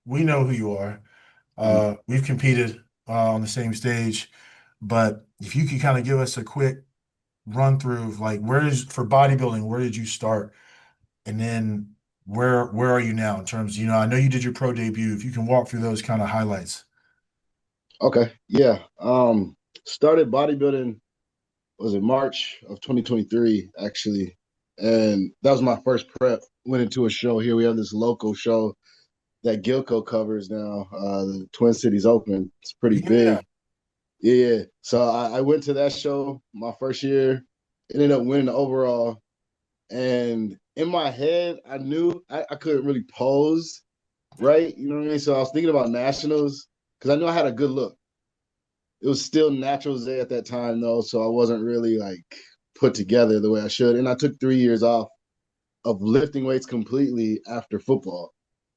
we know who you are. Mm. We've competed on the same stage, but if you could kind of give us a quick run through of like for bodybuilding, where did you start? And then where are you now in terms, I know you did your pro debut. If you can walk through those kind of highlights. Okay, yeah. Started bodybuilding, was it March of 2023 actually, and that was my first prep. Went into a show here. We have this local show that Gilco covers now, the Twin Cities Open. It's pretty Yeah. big. Yeah. So I went to that show my first year, ended up winning the overall. And in my head, I knew I couldn't really pose right. You know what I mean? So I was thinking about nationals because I knew I had a good look. It was still natural day at that time though, so I wasn't really like put together the way I should. And I took 3 years off of lifting weights completely after football.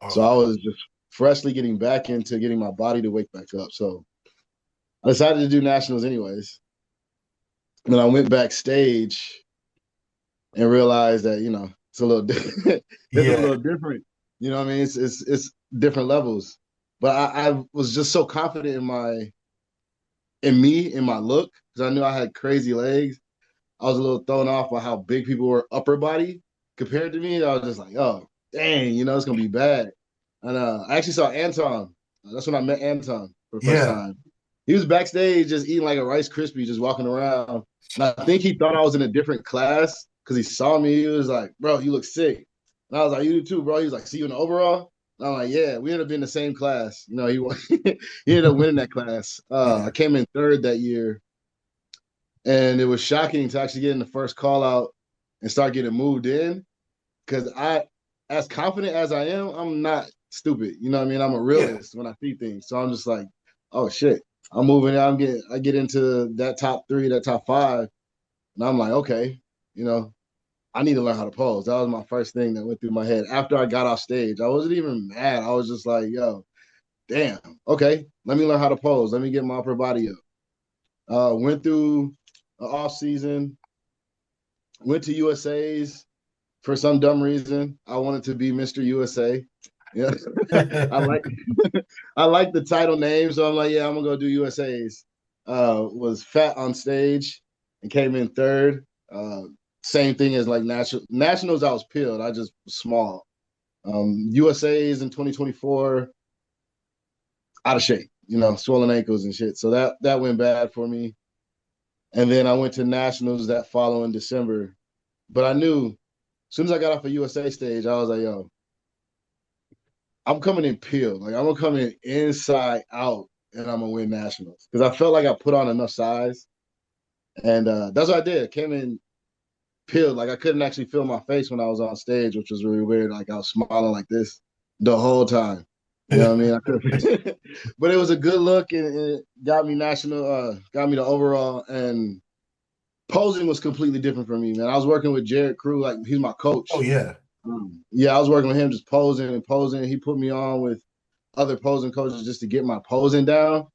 So Oh, I was just freshly getting back into getting my body to wake back up. So I decided to do nationals anyways. And then I went backstage and realized that, it's a little different. It's a yeah. little different. You know what I mean? It's different levels. But I was just so confident in my look, because I knew I had crazy legs. I was a little thrown off by how big people were upper body compared to me. I was just like, oh, dang, it's gonna be bad. And I actually saw Anton. That's when I met Anton for the first Yeah. time. He was backstage just eating like a Rice Krispie, just walking around. And I think he thought I was in a different class because he saw me. He was like, bro, you look sick. And I was like, you do too, bro. He was like, see you in the overall. And I'm like, yeah, we ended up being in the same class. He ended up winning that class. I Yeah. came in third that year, and it was shocking to actually get in the first call out and start getting moved in, because as confident as I am, I'm not stupid. You know what I mean? I'm a Yeah. realist when I see things. So I'm just like, oh shit, I'm moving. I get into that top three, that top five, and I'm like, okay, you know, I need to learn how to pose. That was my first thing that went through my head after I got off stage. I wasn't even mad. I was just like, yo, damn, okay, let me learn how to pose. Let me get my upper body up. Went through an off season, went to USA's for some dumb reason. I wanted to be Mr. USA. Yeah, I like I like the title name, so I'm like, yeah, I'm gonna go do USA's. Was fat on stage and came in third. Same thing as like nationals. I was peeled. I just was small. USA's in 2024, out of shape. Swollen ankles and shit. So that went bad for me. And then I went to nationals that following December. But I knew as soon as I got off a USA stage, I was like, yo, I'm coming in peeled. Like I'm gonna come in inside out and I'm gonna win nationals. Because I felt like I put on enough size. And that's what I did. Came in peeled. Like I couldn't actually feel my face when I was on stage, which was really weird. Like I was smiling like this the whole time. You know what I mean? I could but it was a good look, and it got me got me the overall. And posing was completely different for me, man. I was working with Jared Crew, like he's my Oh coach. yeah. Yeah, I was working with him just posing and posing. He put me on with other posing coaches just to get my posing down.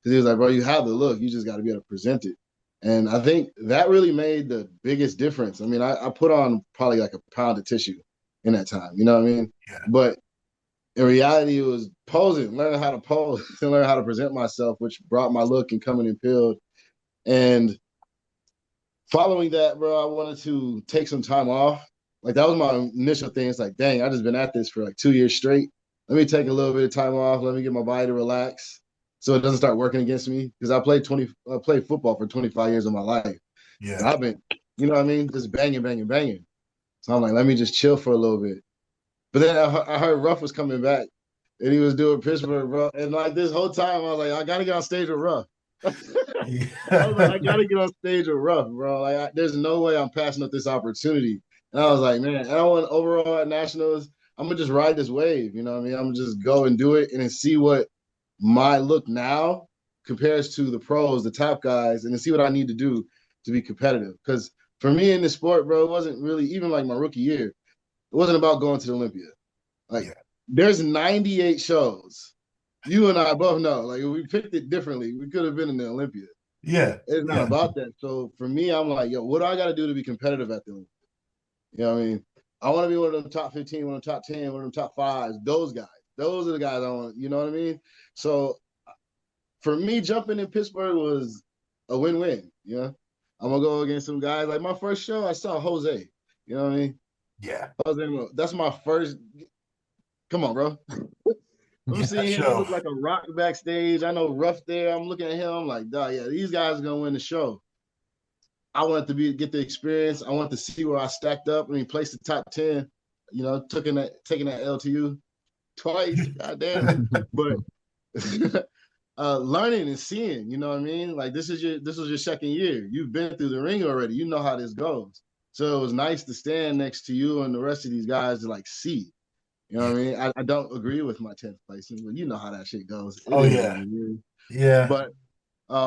Because he was like, bro, you have the look. You just got to be able to present it. And I think that really made the biggest difference. I mean, I put on probably like a pound of tissue in that time. You know what I mean? Yeah. But in reality, it was posing, learning how to pose and learn how to present myself, which brought my look and coming in peeled. And following that, bro, I wanted to take some time off. Like that was my initial thing. It's like, dang, I just been at this for like 2 years straight. Let me take a little bit of time off. Let me get my body to relax, so it doesn't start working against me. Because I played football for 25 years of my life, and Yeah. I've been, you know what I mean, just banging, banging, banging. So I'm like, let me just chill for a little bit. But then I heard Ruff was coming back, and he was doing Pittsburgh, bro. And like this whole time, I was like, I gotta get on stage with Ruff. I was like, I Yeah. gotta get on stage with Ruff, bro. Like, there's no way I'm passing up this opportunity. And I was like, man, I want overall at nationals. I'm gonna just ride this wave. You know what I mean? I'm gonna just go and do it and then see what my look now compares to the pros, the top guys, and then see what I need to do to be competitive. Because for me in this sport, bro, it wasn't really even like my rookie year. It wasn't about going to the Olympia. Like, Yeah. there's 98 shows. You and I both know. Like, if we picked it differently, we could have been in the Olympia. Yeah. It's not Yeah. about that. So for me, I'm like, yo, what do I got to do to be competitive at the Olympics? You know what I mean? I want to be one of them top 15, one of them top 10, one of them top fives, those guys. Those are the guys I want. You know what I mean? So for me, jumping in Pittsburgh was a win-win. You know, I'm gonna go against some guys. Like my first show, I saw Jose. You know what I mean? Yeah. Jose, that's my first. Come on, bro. I'm Yeah, that seeing him. He show. looked like a rock backstage. I know Ruff there. I'm looking at him. I'm like, dog, yeah, these guys are gonna win the show. I wanted to get the experience. I wanted to see where I stacked up. I mean, placed the top 10. You know, taking that LTU twice. Goddamn. But learning and seeing, you know what I mean? Like this was your second year. You've been through the ring already. You know how this goes. So it was nice to stand next to you and the rest of these guys to like see. You know Yeah. what I mean? I don't agree with my 10th placing, but you know how that shit goes. It Oh is what yeah. it is. Yeah. But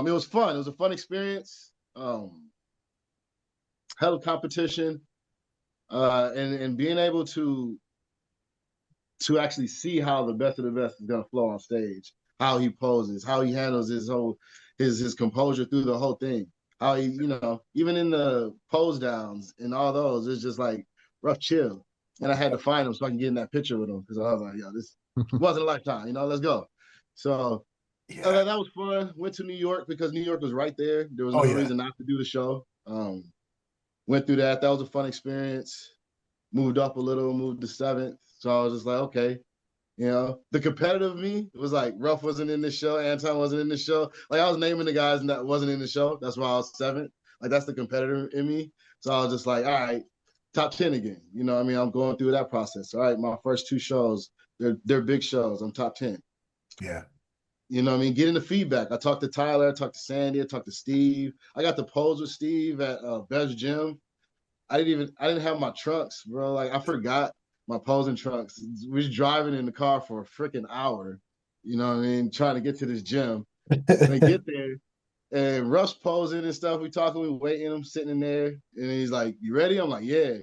it was fun. It was a fun experience. Hell of competition. And being able to actually see how the best of the best is gonna flow on stage, how he poses, how he handles his composure through the whole thing. How he, you know, even in the pose downs and all those, it's just like rough chill. And I had to find him so I can get in that picture with him because I was like, yo, this wasn't a lifetime, you know, let's go. So Yeah. that was fun. Went to New York because New York was right there. There was Oh no yeah. reason not to do the show. Went through that. That was a fun experience. Moved up a little, moved to seventh. So I was just like, okay, you know, the competitive me was like Ruff wasn't in the show, Anton wasn't in the show. Like I was naming the guys that wasn't in the show. That's why I was seventh. Like that's the competitor in me. So I was just like, all right, top 10 again. You know what I mean? I'm going through that process. All right, my first two shows, they're big shows. I'm top 10. Yeah. You know what I mean? Getting the feedback. I talked to Tyler, I talked to Sandy, I talked to Steve. I got to pose with Steve at Bev's Gym. I didn't have my trunks, bro. Like I forgot my posing trunks. We was driving in the car for a freaking hour, you know what I mean, trying to get to this gym. And they get there and Russ posing and stuff. We talking, we waiting, I'm sitting in there, and he's like, "You ready?" I'm like, "Yeah."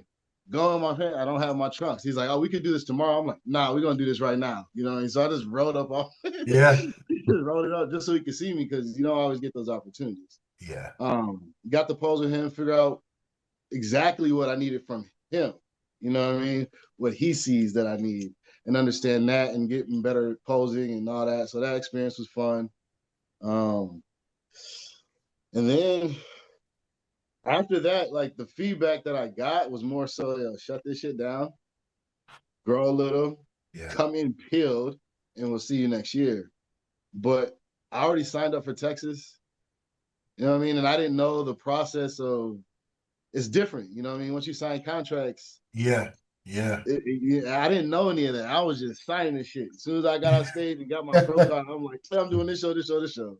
Go in my head. I don't have my trunks. He's like, "Oh, we could do this tomorrow." I'm like, "Nah, we're gonna do this right now." You know what I mean? So I just rolled up off, Yeah. just rolled it up just so he could see me because you know I always get those opportunities. Yeah. Got to pose with him, figure out exactly what I needed from him. You know what I mean? What he sees that I need and understand that and getting better posing and all that. So that experience was fun. Um, and then after that, like the feedback that I got was more so, yo, shut this shit down, grow a little, Yeah. come in peeled, and we'll see you next year. But I already signed up for Texas. You know what I mean? And I didn't know the process of it's different. You know what I mean? Once you sign contracts, Yeah. Yeah. I didn't know any of that. I was just signing this shit. As soon as I got on stage and got my pro card, I'm like, hey, I'm doing this show, this show, this show.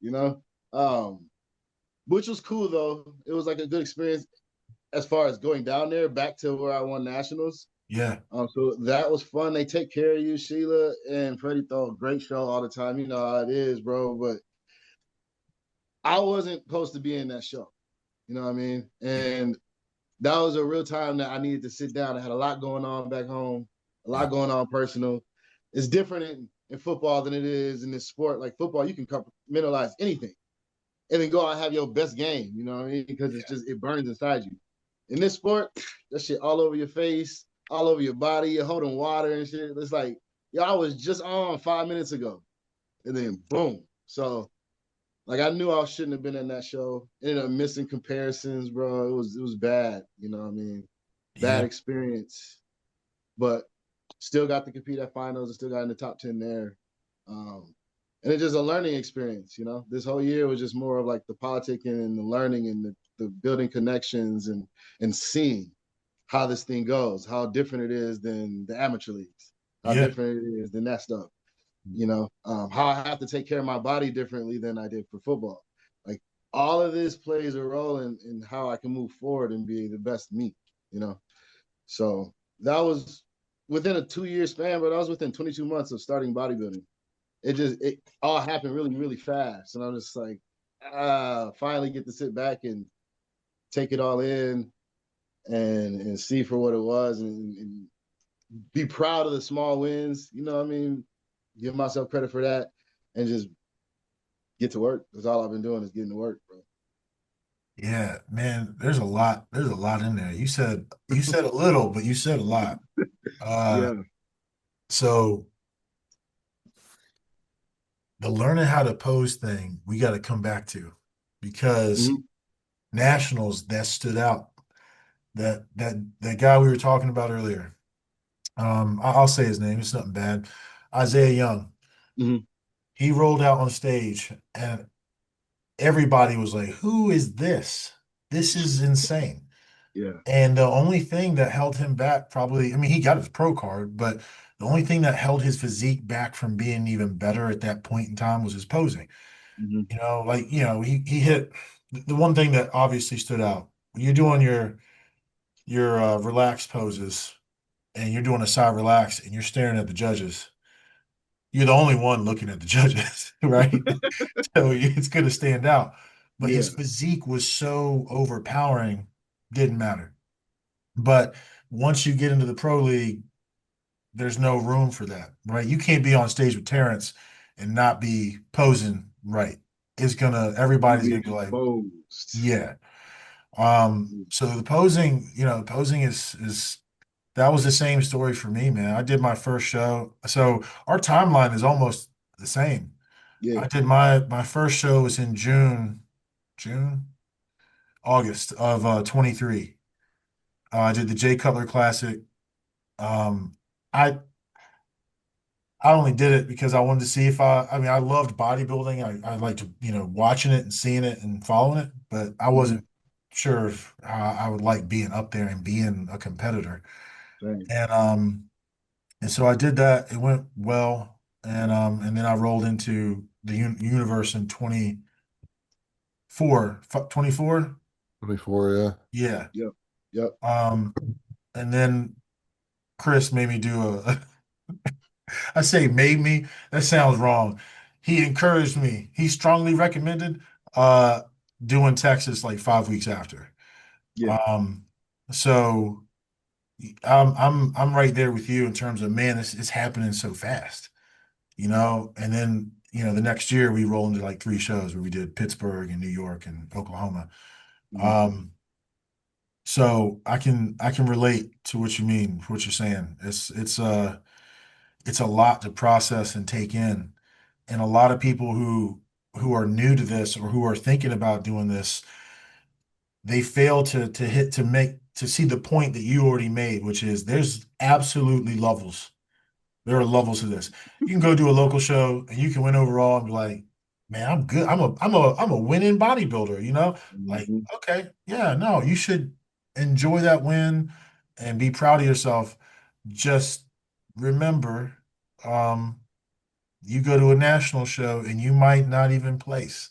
You know, which was cool though. It was like a good experience as far as going down there back to where I won nationals. Yeah. So that was fun. They take care of you, Sheila and Freddie. Throw a great show all the time. You know how it is, bro. But I wasn't supposed to be in that show. You know what I mean? Yeah. And that was a real time that I needed to sit down. I had a lot going on back home, a Yeah. lot going on personal. It's different in football than it is in this sport. Like football, you can compartmentalize anything and then go out and have your best game. You know what I mean? Because it's Yeah. just, it burns inside you. In this sport, that shit all over your face, all over your body. You're holding water and shit. It's like, yo, I was just on 5 minutes ago. And then boom. So like I knew I shouldn't have been in that show. Ended up missing comparisons, bro. It was bad. You know what I mean? Bad Yeah. experience. But still got to compete at finals and still got in the top 10 there. And it's just a learning experience, you know. This whole year was just more of like the politicking and the learning and the building connections and seeing how this thing goes, how different it is than the amateur leagues, how Yeah. different it is than that stuff, you know, how I have to take care of my body differently than I did for football. Like all of this plays a role in how I can move forward and be the best me, you know. So that was within a 2 year span, but I was within 22 months of starting bodybuilding. It all happened really, really fast. And I'm just like, finally get to sit back and take it all in and see for what it was and be proud of the small wins. You know what I mean? Give myself credit for that and just get to work. Because all I've been doing is getting to work, bro. Yeah, man, there's a lot. There's a lot in there. You said a little, but you said a lot. Uh, Yeah. so the learning how to pose thing, we got to come back to because Hmm. nationals that stood out. That guy we were talking about earlier. I'll say his name. It's nothing bad. Isaiah Young. Hmm. He rolled out on stage, and everybody was like, "Who is this? This is insane." Yeah. And the only thing that held him back, probably, I mean, he got his pro card, but the only thing that held his physique back from being even better at that point in time was his posing. Hmm. He hit the one thing that obviously stood out. When you're doing your relaxed poses and you're doing a side relax and you're staring at the judges, you're the only one looking at the judges, right? So it's going to stand out. But his Yeah. physique was so overpowering, didn't matter. But once you get into the pro league, there's no room for that, right? You can't be on stage with Terrence and not be posing right. You Everybody's be gonna be like, exposed. yeah. So the posing, the posing is that was the same story for me, man. I did my first show. So our timeline is almost the same. Yeah. I did my first show was in June, August of 23. I did the Jay Cutler Classic. Um, I I only did it because I wanted to see if I mean, I loved bodybuilding. I liked, watching it and seeing it and following it, but I Hmm. wasn't sure if I would like being up there and being a competitor. Same. And so I did that. It went well. And then I rolled into the universe in 24. 24, yeah. Yeah. Yep. Yep. Um, and then Chris made me do I say made me, that sounds wrong. He encouraged me. He strongly recommended uh doing Texas like 5 weeks after. Yeah. Um so I'm right there with you in terms of man, this is happening so fast, and then the next year we roll into like three shows where we did Pittsburgh and New York and Oklahoma. Hmm. Um so I can relate to what you mean, what you're saying. It's a lot to process and take in. And a lot of people who are new to this or who are thinking about doing this, they fail to see the point that you already made, which is there's absolutely levels. There are levels to this. You can go do a local show and you can win overall and be like, man, I'm good. I'm a winning bodybuilder, Like, Hmm. okay, yeah, no, you should enjoy that win and be proud of yourself. Just remember, um, you go to a national show and you might not even place.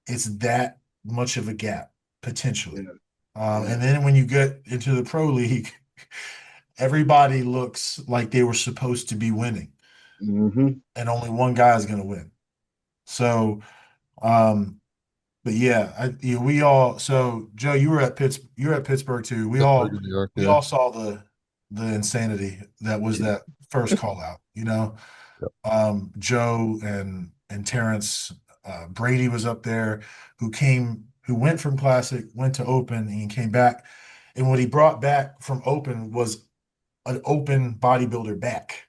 It's that much of a gap potentially. Yeah. And Yeah. then when you get into the pro league, everybody looks like they were supposed to be winning, Hmm. and only one guy is going to win. So, um, but yeah, we all. So Joe, you were at Pittsburgh too. We Pittsburgh all and New York, we yeah. all saw the insanity that was that first call out. Yep. Joe and Terrence, Brady was up there, who went from Classic, went to Open, and came back. And what he brought back from Open was an Open bodybuilder back.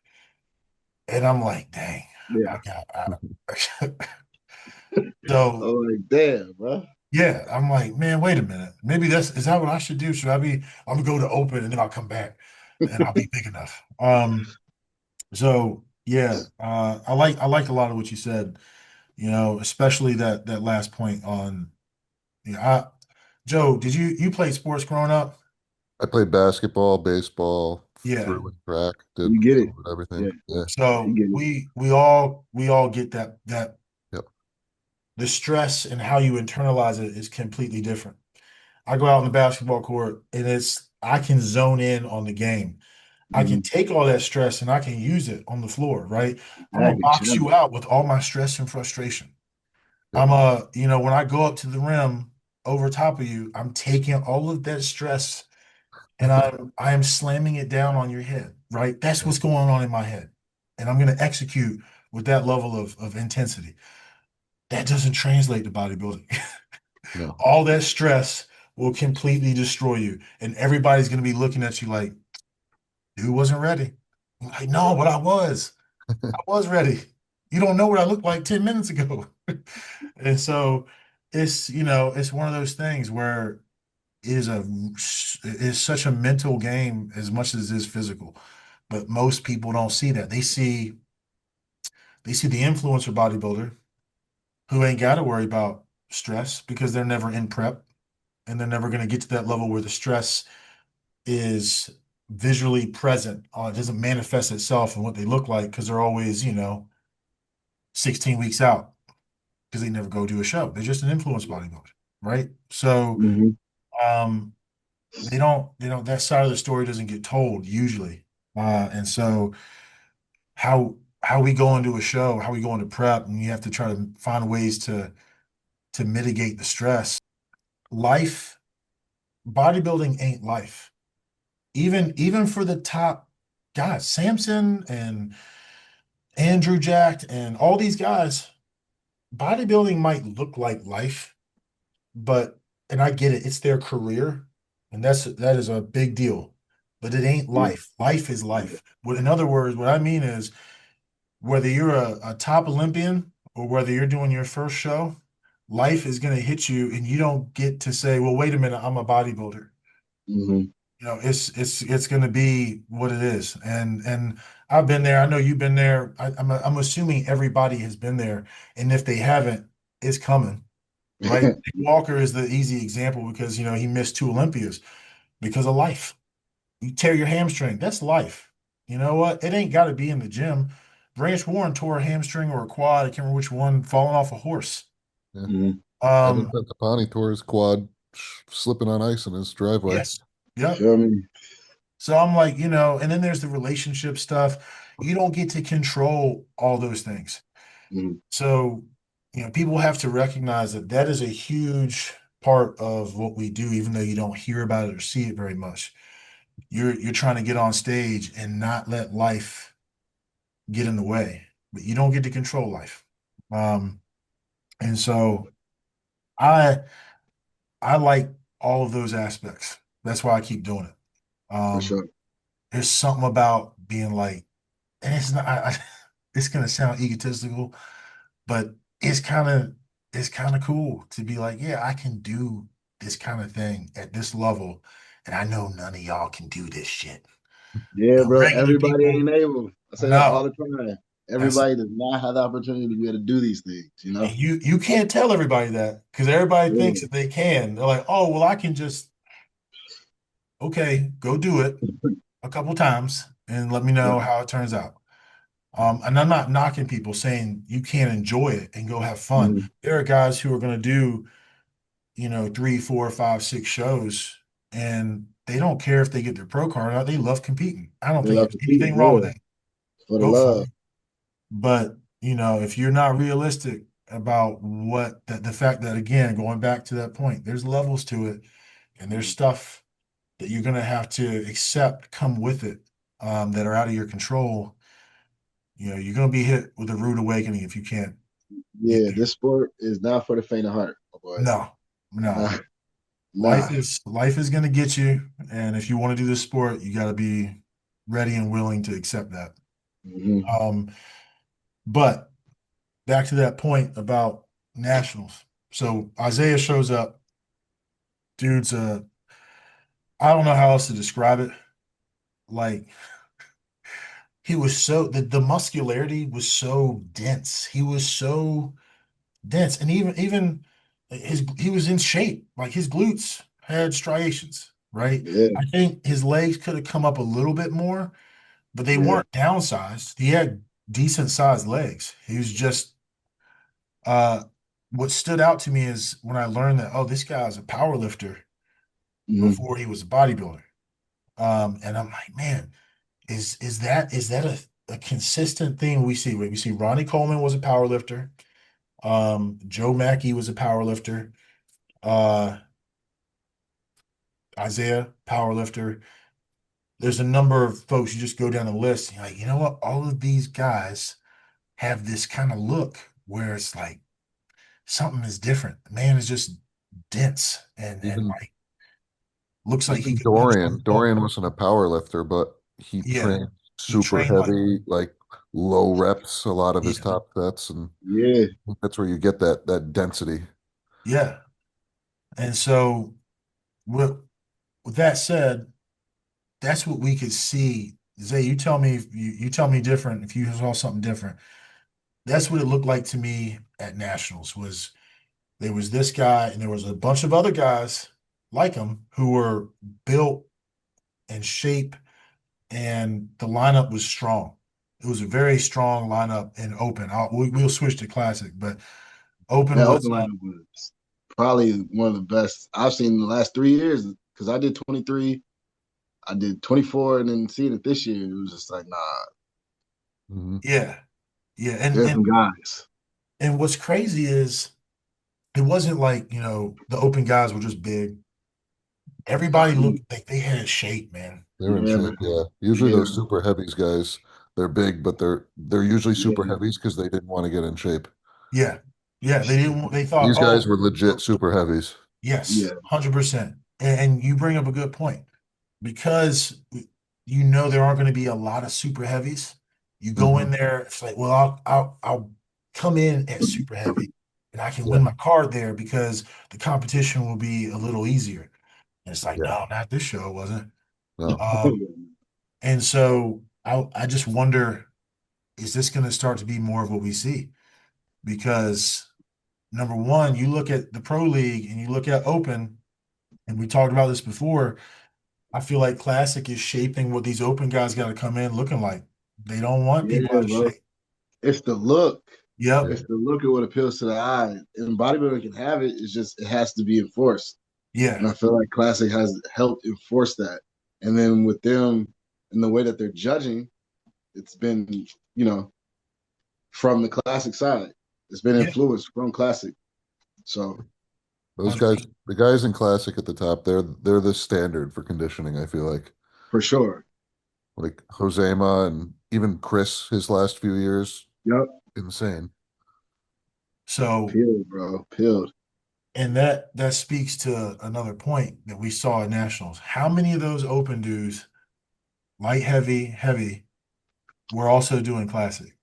And I'm like, dang, Yeah. I got. So Oh, like damn, bro. yeah, I'm like, man, wait a minute. Maybe is that what I should do? Should I be? I'm gonna go to Open and then I'll come back and I'll be big enough. So yeah, I like a lot of what you said. Especially that last point on, Joe, did you play sports growing up? I played basketball, baseball, Yeah. threw in track, did You a get it. little bit of everything. Yeah. Yeah. You So get it. we all get that Yep. the stress and how you internalize it is completely different. I go out on the basketball court and I can zone in on the game. I can Hmm. take all that stress and I can use it on the floor, right? I'm gonna Exactly. box Channel. you out with all my stress and frustration. Yep. When I go up to the rim over top of you, I'm taking all of that stress and I am slamming it down on your head, right? That's Yep. what's going on in my head. And I'm gonna execute with that level of intensity. That doesn't translate to bodybuilding. No. All that stress will completely destroy you. And everybody's gonna be looking at you like, dude wasn't ready. I'm like, no, but I was. I was ready. You don't know what I looked like 10 minutes ago. And so it's one of those things where it is such a mental game as much as it is physical. But most people don't see that. They see the influencer bodybuilder who ain't got to worry about stress because they're never in prep and they're never going to get to that level where the stress is visually present. It doesn't manifest itself in what they look like because they're always, 16 weeks out because they never go do a show. They're just an influence bodybuilder, right? So Hmm. um, they don't, that side of the story doesn't get told usually. And so how we go into a show, how we go into prep, and you have to try to find ways to mitigate the stress. Life, bodybuilding ain't life. Even for the top guys, Samson and Andrew Jack and all these guys, bodybuilding might look like life, but and I get it, it's their career, and that is a big deal. But it ain't Yeah. life. Life is life. In other words, what I mean is whether you're a top Olympian or whether you're doing your first show, life is going to hit you, and you don't get to say, "Well, wait a minute, I'm a bodybuilder." Hmm. It's going to be what it is, and I've been there. I know you've been there. I'm assuming everybody has been there, and if they haven't, it's coming, right? Nick Walker is the easy example because he missed two Olympias because of life. You tear your hamstring, that's life. You know what? It ain't got to be in the gym. Branch Warren tore a hamstring or a quad. I can't remember which one, falling off a horse. Yeah. Hmm. Evan Um, Pentapani tore his quad slipping on ice in his driveway. yes, yep. Feel me? So I'm like, and then there's the relationship stuff. You don't get to control all those things. Hmm. So, people have to recognize that that is a huge part of what we do, even though you don't hear about it or see it very much. You're trying to get on stage and not let life get in the way, but you don't get to control life. Um, and so I I like all of those aspects. That's why I keep doing it. For sure. There's something about being like, and it's not. It's gonna sound egotistical, but it's kind of it's kind of cool to be like, yeah, I can do this kind of thing at this level, and I know none of y'all can do this shit. Yeah, bro. Regular Everybody people, ain't able. I say that all no. the time. That's Everybody does not have the opportunity to be able to do these things, you And know? you can't tell everybody that because everybody thinks Yeah. that they can. They're like, oh, well, I can just okay, go do it a couple times and let me Yeah. know how it turns out. And I'm not knocking people saying you can't enjoy it and go have fun. Mhm. There are guys who are going to do, 3, 4, 5, 6 shows, and they don't care if they get their pro card out. They love competing. I don't They think love there's competing. anything wrong with Yeah. that. For the Go for love. it. But, if you're not realistic about the fact that, again, going back to that point, there's levels to it, and there's stuff that you're going to have to accept come with it, that are out of your control. You're going to be hit with a rude awakening if you can't get Yeah, there. this sport is not for the faint of heart, my boy. No, no. Nah, Life nah. is life is going to get you, and if you want to do this sport, you got to be ready and willing to accept that. Hmm. Um, but back to that point about nationals. So Isaiah shows up, dude's I don't know how else to describe it. Like he was so the muscularity was so dense. He was so dense, and even he was in shape. Like his glutes had striations, right? Yeah, I think his legs could have come up a little bit more, but they yeah. weren't downsized. He had decent sized legs. He was just uh what stood out to me is when I learned that, oh, this guy is a power lifter Hmm. before he was a bodybuilder. And I'm like, man, is that a consistent thing we see? We see Ronnie Coleman was a power lifter. Joe Mackey was a power lifter. Uh, Isaiah, power lifter. There's a number of folks, you just go down the list, and you're like, you know what? All of these guys have this kind of look where it's like something is different. The man is just dense and Even like looks like he even could punch through Dorian. a wall. Dorian wasn't a power lifter, but he Yeah, trained he super trained like heavy. Like low reps, a lot of his Yeah, top sets, and Yeah, that's where you get that density. yeah. And so with that said, that's what we could see. Zay, you tell me if you tell me different if you saw something different. That's what it looked like to me at Nationals was there was this guy and there was a bunch of other guys like him who were built and shape and the lineup was strong. It was a very strong lineup and open. We'll switch to classic, but open that was open lineup was probably one of the best I've seen in the last 3 years. Because I did 23, I did 24, and then seeing it this year, it was just like, nah, Hmm. yeah, yeah, and there's and some guys. and what's crazy is it wasn't like the open guys were just big. Everybody looked like they had shape, man. They're in Yeah, shape, man. yeah. Usually Yeah, those super heavies guys, they're big, but they're usually super yeah, heavies because they didn't want to get in shape. Yeah, yeah. They didn't. They thought, These guys oh, were legit super heavies. yes, yeah. 100%. And you bring up a good point because there aren't going to be a lot of super heavies. You go in Hmm. there, it's like, well, I'll come in at super heavy, and I can Yeah, win my card there because the competition will be a little easier. And it's like, yeah. no, not this show, it wasn't. No, And so I just wonder, is this going to start to be more of what we see? Because number one, you look at the pro league and you look at open, and we talked about this before. I feel like classic is shaping what these open guys got to come in looking like. They don't want people Yeah, out of bro. shape. It's the look. yeah, Yep. It's the look of what appeals to the eye. And bodybuilding can have it. It's just it has to be enforced. And Yeah. I feel like Classic has helped enforce that. And then with them and the way that they're judging, it's been, you know, from the Classic side. It's been Yeah. influenced from Classic. So those guys, 100%. the guys in classic at the top, they're the standard for conditioning, I feel for sure. like Josema and even Chris, his last few years, Yep. insane. So, Peeled, bro. Peeled. and that speaks to another point that we saw at nationals. How many of those open dudes, light, heavy, heavy, were also doing classic?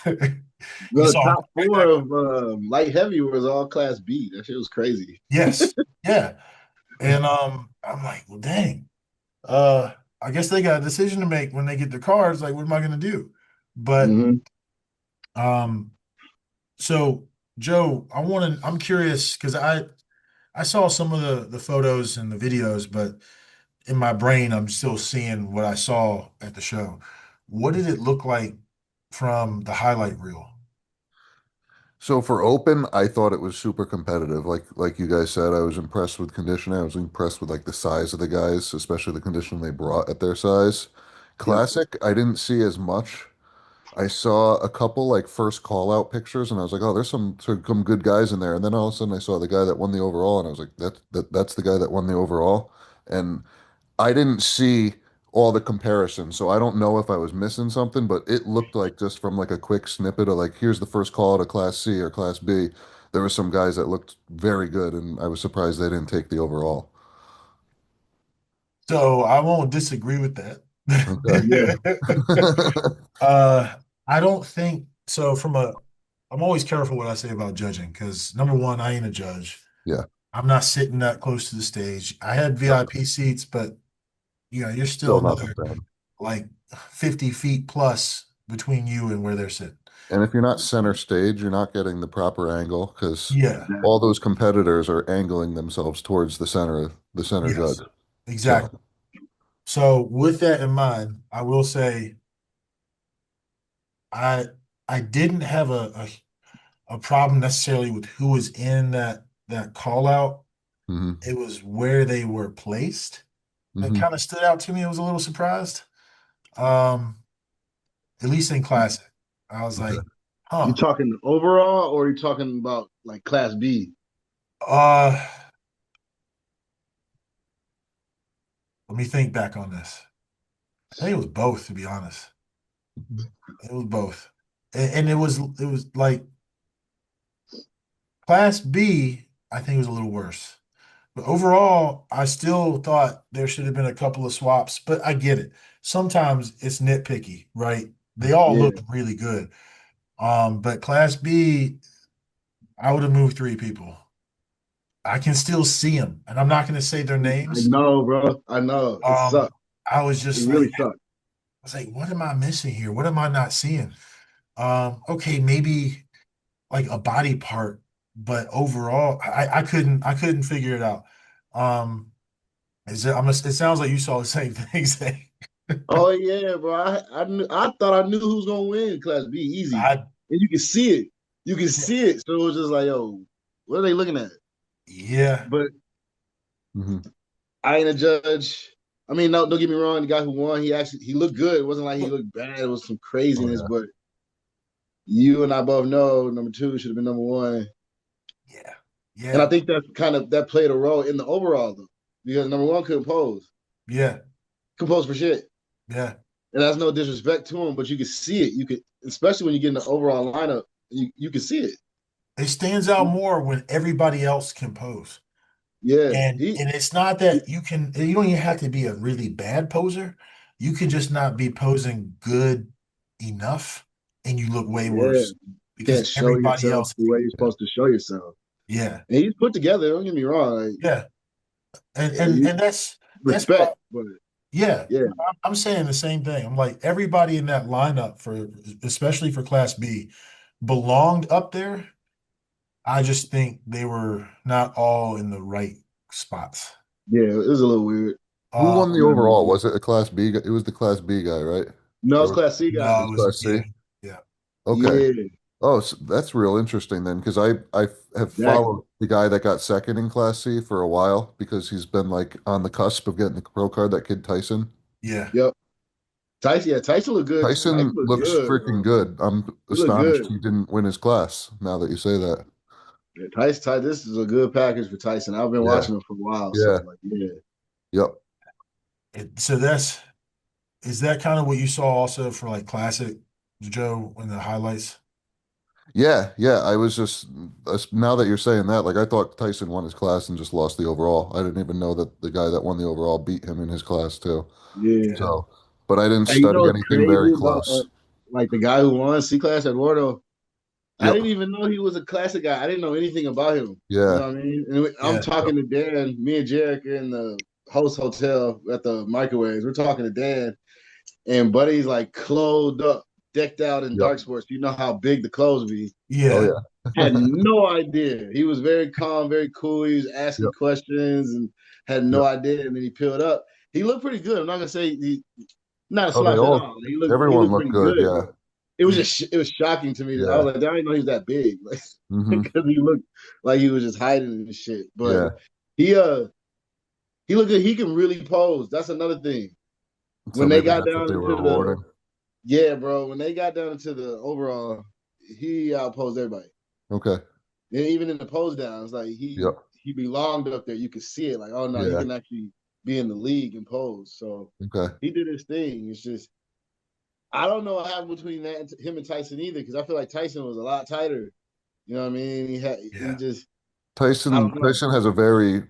You The saw them top right four back up. of light heavy was all class B. That shit was crazy. Yes. Yeah. And I'm like, well, dang. Uh, I guess they got a decision to make when they get their cards. Like, what am I going to do? But Hmm. um, so Joe, I'm curious because I saw some of the photos and the videos, but in my brain, I'm still seeing what I saw at the show. What did it look like from the highlight reel? So for open, I thought it was super competitive. Like you guys said, I was impressed with conditioning. I was impressed with like the size of the guys, especially the condition they brought at their size. Yep. Classic, I didn't see as much. I saw a couple like first call out pictures, and I was like, oh, there's some good guys in there. And then all of a sudden, I saw the guy that won the overall, and I was like, that's the guy that won the overall. And I didn't see all the comparisons, so I don't know if I was missing something, but it looked like just from like a quick snippet of like, here's the first call to Class C or Class B. There were some guys that looked very good, and I was surprised they didn't take the overall. So I won't disagree with that. Okay. Yeah. uh, I don't think so. I'm always careful what I say about judging because number one, I ain't a judge. Yeah. I'm not sitting that close to the stage. I had No, VIP seats, but you're still still not the another same. like 50 feet plus between you and where they're sitting. And if you're not center stage, you're not getting the proper angle because Yeah, all Exactly. those competitors are angling themselves towards the center judge. yes, So, exactly. So with that in mind, I will say I I didn't have a problem necessarily with who was in that call out. hmm It was where they were placed that hmm kind of stood out to me. I was a little surprised. Um, at least in classic. I was Okay. like, You huh. talking overall, or are you talking about like class B? Uh, let me think back on this. I think it was both, to be honest. It was both. And it was like class B, I think it was a little worse. But overall, I still thought there should have been a couple of swaps, but I get it. Sometimes it's nitpicky, right? They all Yeah. looked really good. But Class B, I would have moved three people. I can still see them, and I'm not going to say their I names. know, bro. I know. It Um, sucked. I was It just like, really sucked. I was like, what am I missing here? What am I not seeing? Okay, maybe like a body part, but overall, I couldn't figure it out. Um, it sounds like you saw the same thing. Zay. Oh yeah, bro. I thought I knew who was gonna win Class B easy, I and you can see it. You can see it. So it was just like, yo, what are they looking at? yeah, But Hmm. I ain't a judge. I mean, no, don't get me wrong. The guy who won, he looked good. It wasn't like he looked bad. It was some Oh craziness. yeah, But you and I both know number two should have been number one. yeah, And I yeah, think that played a role in the overall though, because number one yeah, couldn't pose for shit. yeah. And that's no disrespect to him, but you can see it. You could, especially when you get in the overall lineup, you can see it. It stands out more when everybody else can pose. Yeah, And it's not that you don't even have to be a really bad poser. You can just not be posing good enough and you look way yeah. worse Can't because show everybody yourself else the way you're supposed to show yourself. yeah, And he's put together. Don't get me wrong. Like, yeah. And you that's respect, what but yeah. yeah, I'm saying the same thing. I'm like everybody in that lineup for especially for Class B belonged up there. I just think they were not all in the right spots. yeah, it was a little weird. who won the You know Um what I overall? mean? Was it a Class B? It was the Class B guy, right? No, Or it's Class C guy. it no, it was was Class C? yeah, yeah, Okay. Yeah, Oh, so that's real interesting then, because I have exactly. followed the guy that got second in Class C for a while because he's been like on the cusp of getting the pro card, that kid Tyson. yeah. Yep. Tyson, yeah, Tyson looked good. Tyson Tyson looked looks good, freaking bro. good. I'm He looked astonished good. he didn't win his class now that you say that. Yeah, Tyson, this is a good package for Tyson. I've been Yeah. watching him for a while, so Yeah. like, yeah, Yep. So that's is that kind of what you saw also for like classic Joe in the highlights? Yeah, yeah. I was just now that you're saying that, like I thought Tyson won his class and just lost the overall. I didn't even know that the guy that won the overall beat him in his class too. yeah. Yeah, So, but I didn't And you know study what's anything very crazy about close. like the guy who won C class at Eduardo? I Yep. didn't even know he was a classic guy. I didn't know anything about him. You Yeah. know what I mean? And I'm yeah, Yep. talking to Dan. Me and Jarek are in the host hotel at the microwaves. We're talking to Dan, and Buddy's like clothed up, decked out in Yep. dark sports. You know how big the clothes be. Oh yeah, Had yeah. no idea. He was very calm, very cool. He was asking Yep. questions and had no Yep. idea. And then he peeled up. He looked pretty good. I'm not gonna say not a Oh, they slouch at all, all. He everyone looked looked pretty good. good, Yeah. but it was yeah, just it was shocking to me that I was Yeah. like, I didn't know he was that big, like Hmm. because he looked like he was just hiding and shit. But Yeah. he uh he looked good. He can really pose. That's another thing. So When they maybe got that's what down they were into the rewarding. yeah, bro. When they got down into the overall, he outposed everybody. Okay. And even in the pose downs, like Yep. he belonged up there. You could see it. Like, oh no, he Yeah. can actually be in the league and pose. So Okay. he did his thing. It's just I don't know what happened between him and Tyson either, because I feel like Tyson was a lot tighter. You know what I mean? He yeah, just I Tyson don't know. Tyson has a very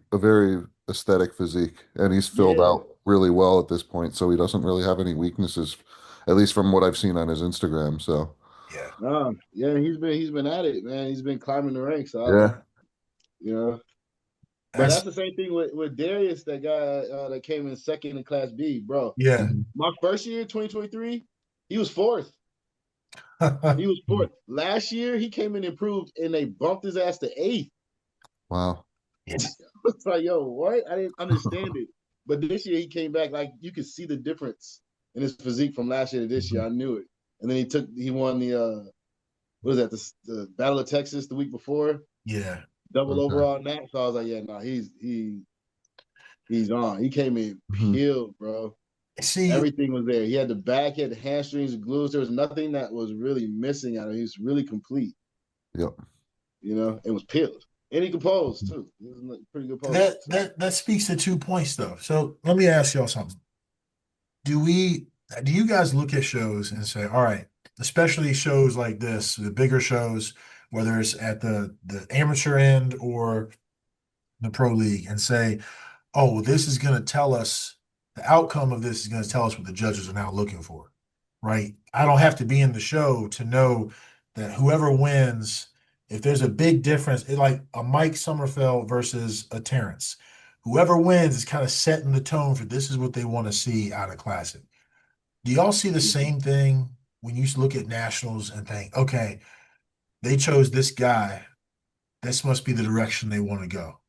aesthetic physique, and he's filled Yeah. out really well at this point, so he doesn't really have any weaknesses, at least from what I've seen on his Instagram. So yeah. Yeah, he's been at it, man. He's been climbing the ranks. So yeah. you know. But that's That's the same thing with Darius, that guy that came in second in Class B, bro. yeah. Mhm. My first year, 2023, he was fourth. He was fourth. Last year, he came in improved, and they bumped his ass to eighth. Wow. Yeah, It's like, yo, what? I didn't understand it. But this year, he came back, like you could see the difference in his physique from last year to this year. Mhm. I knew it. And then he won the what is that? The Battle of Texas the week before, yeah. double Okay. overall in that. So I was like, yeah, no, he's on. He came in Mhm. peeled, bro. See, Everything was there. He had the back, he had the hamstrings, the glues. There was nothing that was really missing out of him. He was really complete, Yep. and was peeled. And he could pose too. He was a pretty good poser. that So that that speaks to 2 points though. So let me ask y'all something. Do we do you guys look at shows and say, all right, especially shows like this, the bigger shows, whether it's at the amateur end or the pro league, and say, oh, well, this is going to tell us the outcome of this is going to tell us what the judges are now looking for, right? I don't have to be in the show to know that whoever wins, if there's a big difference, like a Mike Sommerfeld versus a Terrence, whoever wins is kind of setting the tone for this is what they want to see out of Classic. Do y'all see the same thing when you look at nationals and think, okay, they chose this guy. This must be the direction they want to go.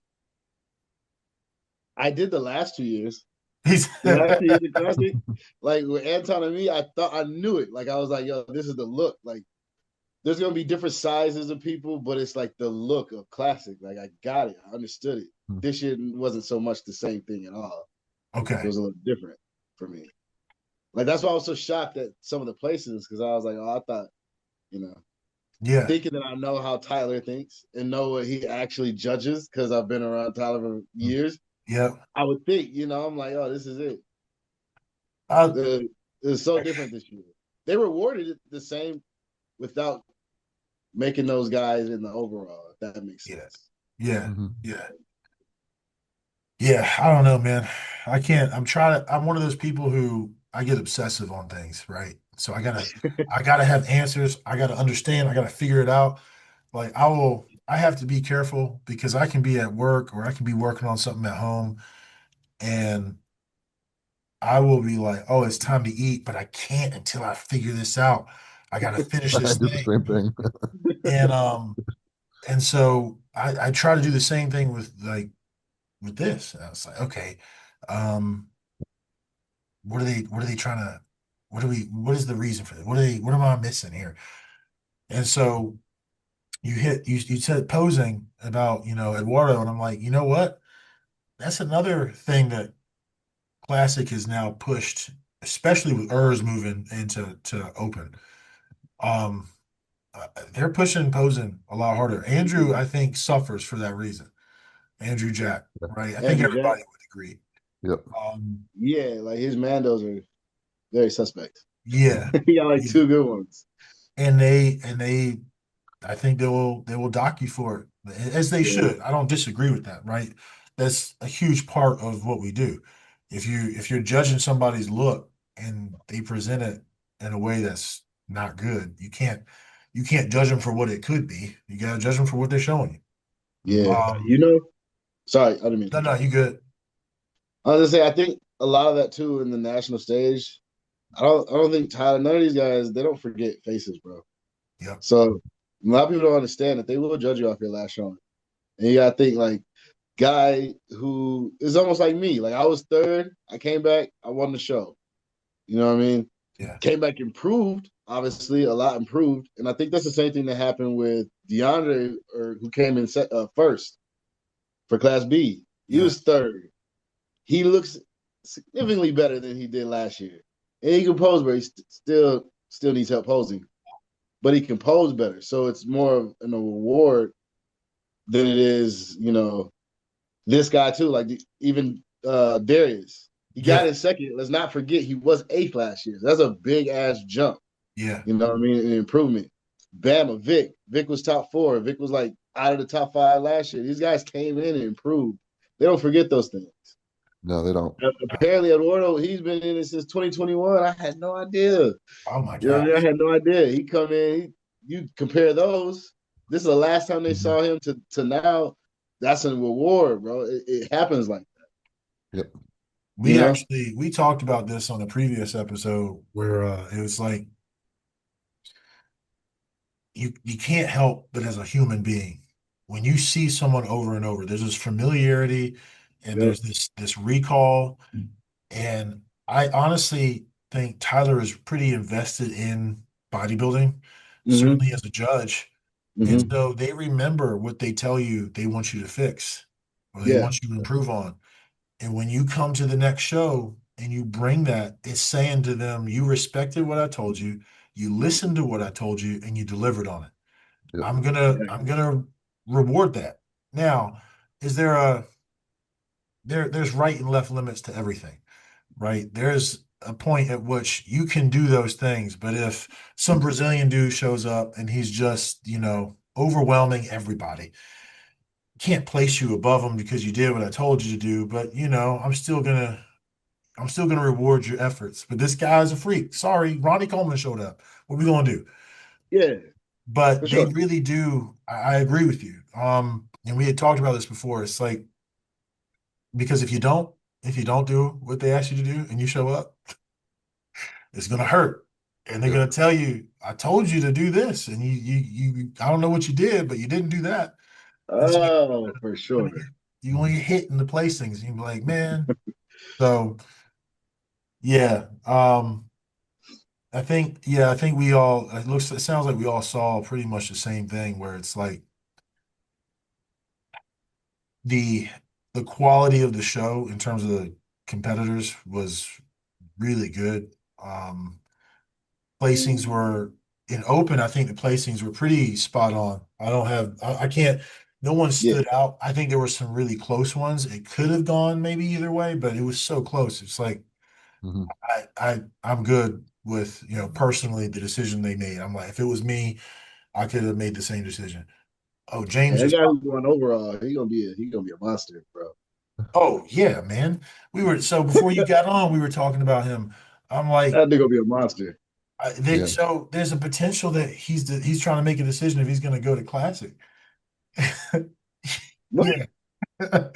I did the last 2 years. He's The last 2 years of Classic, like with Anton and me, I thought I knew it. Like I was like, yo, this is the look. Like there's gonna be different sizes of people, but it's like the look of Classic. Like I got it. I understood it. Hmm. This year wasn't so much the same thing at all. It okay. was a little different for me. Like that's why I was so shocked at some of the places because I was like, oh, I thought, you know, Yeah. thinking that I know how Tyler thinks and know what he actually judges because I've been around Tyler for years. Yep. I would think, I'm like, oh, this is it. Uh, The It's so different this year. They rewarded it the same without making those guys in the overall, if that makes yeah. sense. Yeah. Hmm. Yeah. Yeah. I don't know, man. I can't. I'm one of those people who I get obsessive on things, right? So I gotta have answers. I gotta understand. I gotta figure it out. Like I have to be careful because I can be at work or I can be working on something at home and I will be like, oh, it's time to eat, but I can't until I figure this out. I gotta finish I this do the thing. same thing. And so I try to do the same thing with with this. And I was like, okay, um, what are they trying to what is the reason for this? What am I missing here? And so you said posing about, Eduardo, and I'm like, you know what? That's another thing that Classic is now pushed, especially with Urs moving into to open. Um, they're pushing posing a lot harder. Andrew, I think, suffers for that reason. Andrew Jack, right? I think Andrew Jack, everybody would agree. Yep. yeah, like his Mandos are very suspect. Yeah, He got like yeah, two good ones. and they I think they will dock you for it, as they Yeah, should. I don't disagree with that, right? That's a huge part of what we do. If you're judging somebody's look and they present it in a way that's not good, you can't judge them for what it could be. You gotta judge them for what they're showing you. yeah. Sorry, I didn't mean to No, cut no, you off. you good. I was gonna say, I think a lot of that too in the national stage. I don't think Tyler. None of these guys they don't forget faces, bro. Yep, So a lot of people don't understand that they will judge you off your last showing, and you gotta think like guy who is almost like me. Like I was third, I came back, I won the show. You know what I mean? yeah, Came back improved, obviously a lot improved, and I think that's the same thing that happened with DeAndre, or who came in first for Class B. He yeah, was third. He looks significantly better than he did last year, and he can pose, but he still needs help posing, but he can pose better. So it's more of an award than it is, this guy too. Like even Darius, he got yeah, in second. Let's not forget he was eighth last year. So that's a big ass jump. yeah, You know what I mean? An improvement. Bama, Vic was top four. Vic was like out of the top five last year. These guys came in and improved. They don't forget those things. No, they don't. Apparently, Eduardo, he's been in it since 2021. I had no idea. oh my You know what I mean? I gosh. had no idea. He come in. You compare those. This is the last time they Mhm. saw him to now. That's a reward, bro. It happens like that. Yep. You know? We talked about this on a previous episode where it was like you can't help but as a human being when you see someone over and over, there's this familiarity and Yep. there's this recall. And I honestly think Tyler is pretty invested in bodybuilding, Mm-hmm. certainly as a judge. And Mm-hmm. so they remember what they tell you they want you to fix or they Yeah. want you to improve on. And when you come to the next show and you bring that, it's saying to them, you respected what I told you listened to what I told you, and you delivered on it. Yep. I'm gonna reward that. Now, is there a there's right and left limits to everything, right? There's a point at which you can do those things, but if some Brazilian dude shows up and he's just, overwhelming everybody, can't place you above him because you did what I told you to do, but I'm still gonna I'm still going to reward your efforts. But this guy's a freak. Sorry, Ronnie Coleman showed up. What are we going to do? Yeah, for But they sure. really do. I agree with you. And we had talked about this before. It's like because if you don't do what they ask you to do and you show up, it's gonna hurt. And they're Yep. gonna tell you, I told you to do this, and I don't know what you did, but you didn't do that. And so Oh, for sure. you only hit in the placings. And you're like, man. So yeah. I think we all it sounds like we all saw pretty much the same thing where it's like the the quality of the show in terms of the competitors was really good. Placings were in open. I think the placings were pretty spot on. I can't, no one Yeah. stood out. I think there were some really close ones. It could have gone maybe either way, but it was so close. It's like, Hmm. I'm good with, personally the decision they made. I'm like, if it was me, I could have made the same decision. Oh, And James that just guy who's going overall, he gonna be a monster, bro. Oh yeah, man. So before you got on, we were talking about him. I'm like, That nigga gonna be a monster. Yeah. so there's a potential that he's trying to make a decision if he's going to go to Classic. What? Yeah.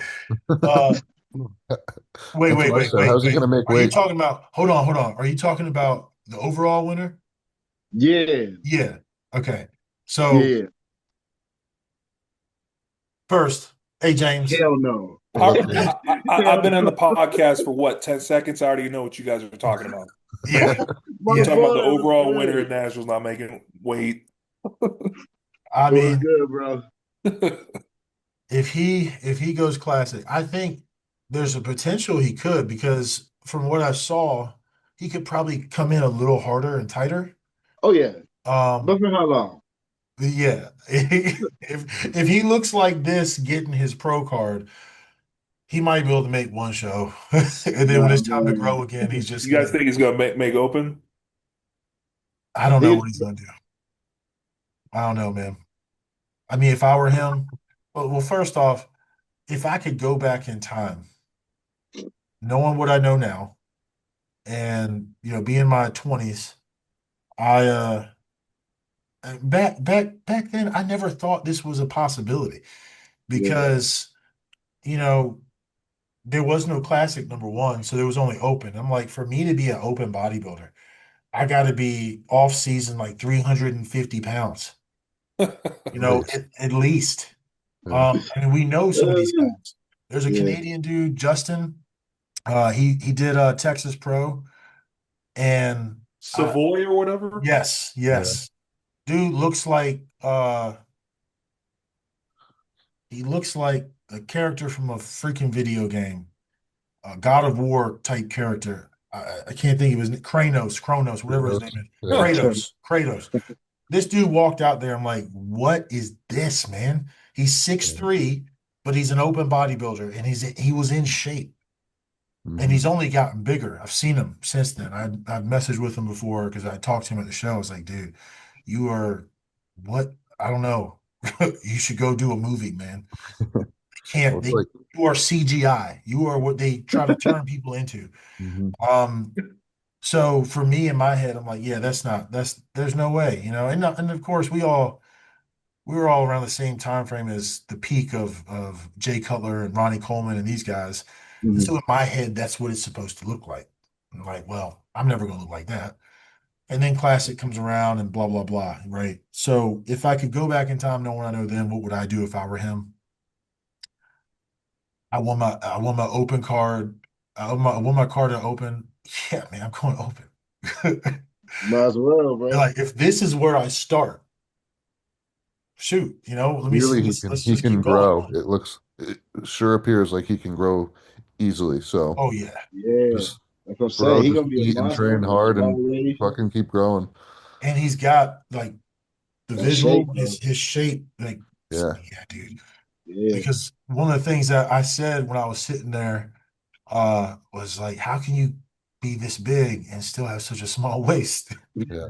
Uh, wait, That's wait, what I wait, said. wait, How's he wait. going to make Are you weight? talking about? Hold on. Are you talking about the overall winner? Yeah, Yeah. Okay. So yeah. first, hey James. Hell no. What up, James? I've Hell been on the no. podcast for what, 10 seconds? I already know what you guys are talking about. Yeah, My You're yeah. talking about the boy, what's overall winner good? at Nationals not making weight. I What's mean, good, bro? if he goes Classic, I think there's a potential he could because from what I saw, he could probably come in a little harder and tighter. Oh yeah. Um, But for how long? yeah, if he looks like this getting his pro card, he might be able to make one show, and then when Nah, it's time to man. grow again, he's just You guys gonna. think he's going to make open? I don't know He, what he's gonna do. I don't know, man. I mean, if I were him, well, first off, if I could go back in time, knowing what I know now, and be in my 20s, I back then I never thought this was a possibility yeah, because you know there was no classic number one, so there was only open. I'm like, for me to be an open bodybuilder, I got to be off season like 350 pounds, At least. at least. Yeah. I mean, we know some of these uh, guys. There's a yeah. Canadian dude, Justin. He did Texas Pro, and I, Savoy or whatever? yes, Yeah. yes, dude looks like he looks like a character from a freaking video game, a God of War type character. I can't think of his name. Kronos, whatever his name is. Yeah. Kratos. This dude walked out there. I'm like, what is this, man? He's six Yeah. three, but he's an open bodybuilder, and he was in shape, and Mhm. he's only gotten bigger. I've seen him since then. I've messaged with him before because I talked to him at the show. I was like, dude, you are what? I don't know. You should go do a movie, man. Well, Can't it's they? like, You are CGI. You are what they try to turn people into. mhm. Um, so for me in my head, I'm like, yeah, there's no way, and of course we were all around the same time frame as the peak of Jay Cutler and Ronnie Coleman and these guys. And Mhm. so in my head, that's what it's supposed to look like. I'm like, well, I'm never gonna look like that. And then Classic comes around and blah blah blah, right? So if I could go back in time, knowing what I know then, what would I do if I were him? I want my open card. I want my card to open. Yeah, man, I'm going open. Might as well, bro. Like if this is where I start, shoot, let me see. Clearly Let's he just can keep going. grow. It sure appears like he can grow easily. So Oh yeah, Yeah. just That's what I'm saying. bro, He just gonna be a eat and monster train at a hard and small age fucking keep growing. and he's got like the and shape, visual, bro. his shape, like Yeah. yeah, dude. Yeah. Because one of the things that I said when I was sitting there was like, how can you be this big and still have such a small waist? Yeah.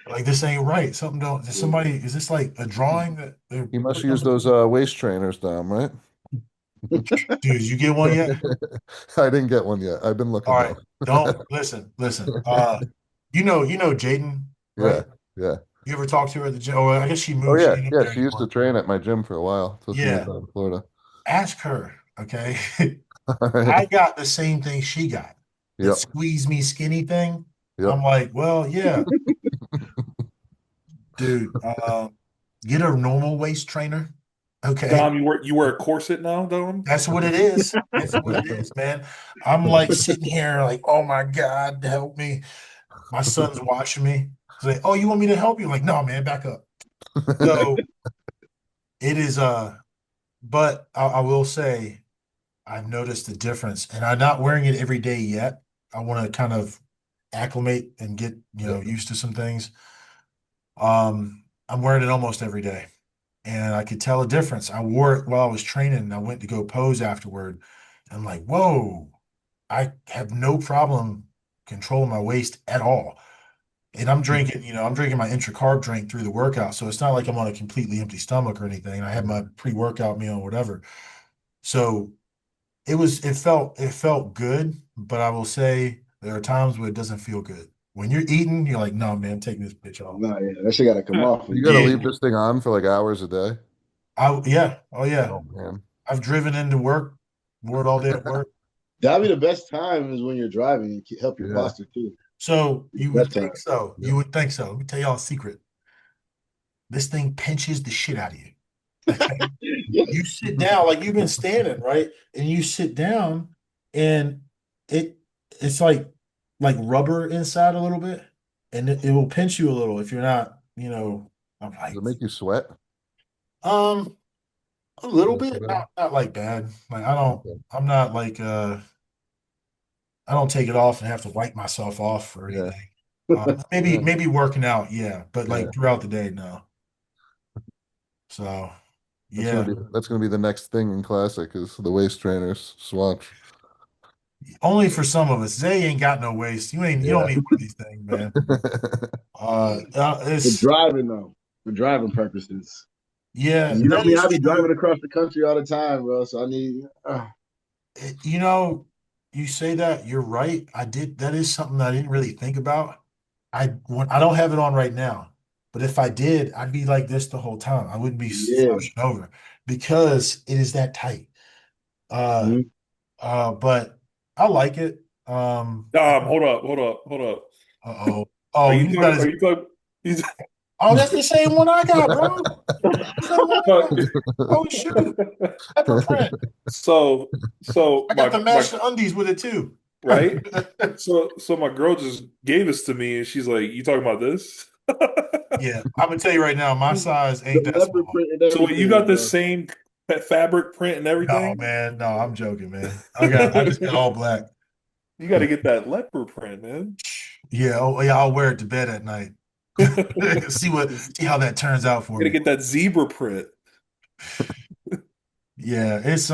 Like this ain't right. Something don't. Yeah. Is this like a drawing that they're He must putting on use the? those waist trainers down, right? Dude, you get one yet? I didn't get one yet. I've been All looking right. though. Don't listen. You know Jaden, Yeah, right? yeah. You ever talk to her at the gym? Oh, I guess she Oh moved. She yeah, ain't up yeah. there She used to anymore. train at my gym for a while till she moved Yeah. down to Florida. Ask her, okay? All right. I got the same thing she got. That Yep. squeeze me skinny thing. I'm Yep. like, well, yeah, dude. Get a normal waist trainer. Okay. Dom, you wear a corset now, Dom? That's what it is. That's what it is, man. I'm like sitting here like, oh my God, help me. My son's watching me. He's like, oh, you want me to help you? I'm like, no, man, back up. So it is but I will say I've noticed the difference, and I'm not wearing it every day yet. I want to kind of acclimate and get, Yep. used to some things. I'm wearing it almost every day, and I could tell a difference. I wore it while I was training, and I went to go pose afterward. And I'm like, whoa, I have no problem controlling my waist at all. And I'm drinking my intra-carb drink through the workout. So it's not like I'm on a completely empty stomach or anything. I have my pre-workout meal or whatever. So it felt good, but I will say there are times where it doesn't feel good. When you're eating, you're like, no, man, take this bitch off. No, yeah, that shit got to come off of You got to you. Yeah. leave this thing on for like hours a day. Yeah. Oh yeah. Oh man. I've driven into work, wore it all day at work. That'd be the best time is when you're driving and help your Yeah. posture too. So you would That time. think so. You Yep. would think so. Let me tell y'all a secret. This thing pinches the shit out of you. Okay. Yeah. You sit down like you've been standing, right? And you sit down and it it's like rubber inside a little bit, and it will pinch you a little if you're not, I'm Does like, it make you sweat? um, a little Not too bit, bad. not like bad. Like Okay. I'm not like I don't take it off and have to wipe myself off or Yeah. anything. Maybe Yeah. maybe working out, yeah, but Yeah. like throughout the day, no. So yeah, That's gonna be the next thing in Classic is the waist trainers swatch. only for some of us. Zay ain't got no waist. You don't Yeah. need one of these things, man. For It's driving though, for driving purposes. yeah, You know that me, is I be driving true. across the country all the time, bro. So I need. You know, you say that, you're right. I did. That is something I didn't really think about. I don't have it on right now, but if I did, I'd be like this the whole time. I wouldn't be Yeah. slouching over because it is that tight. Uh, Mhm. but I like it. Dom, hold up. Uh-oh. Are Oh, you you got talking? Are his. you talking? You Oh, that's the same one I got, bro. Same one I got. Oh shoot, pepper print. so so I got the my matching undies with it too. right? So my girl just gave this to me, and she's like, "You talking about this?" Yeah, I'm gonna tell you right now, my size The ain't that leopard small. print and So wait, you everything, got the bro. same fabric print and No, everything? man, no, I'm joking, man. I just got all black. You got to get that leopard print, man. Yeah, oh yeah, I'll wear it to bed at night. See how that turns out for You got to me. get that zebra print. Yeah, it's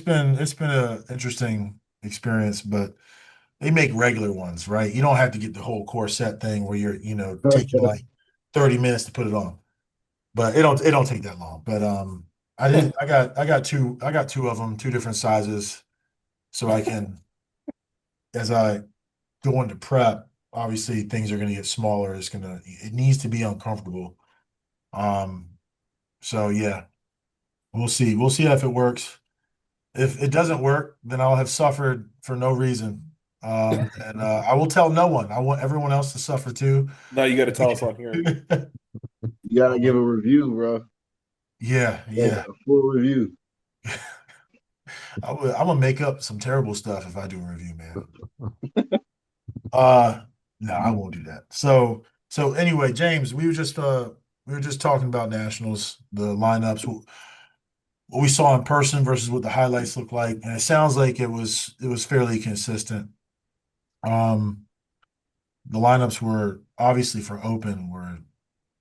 been a interesting experience, but they make regular ones, right? You don't have to get the whole corset thing where you're, taking like 30 minutes to put it on. But it don't take that long. But I got two of them, two different sizes, so I can, as I go into prep, obviously things are gonna get smaller. It needs to be uncomfortable. Um, so yeah, we'll see. We'll see if it works. If it doesn't work, then I'll have suffered for no reason. And I will tell no one. I want everyone else to suffer too. Now you got to tell us on here. You gotta Uh, give a review, bro. yeah, Like yeah. a full review. I'm gonna make up some terrible stuff if I do a review, man. Uh, no, I won't do that. So anyway, James, we were just talking about nationals, the lineups, what we saw in person versus what the highlights look like, and it sounds like it was fairly consistent. Um, the lineups were obviously for open were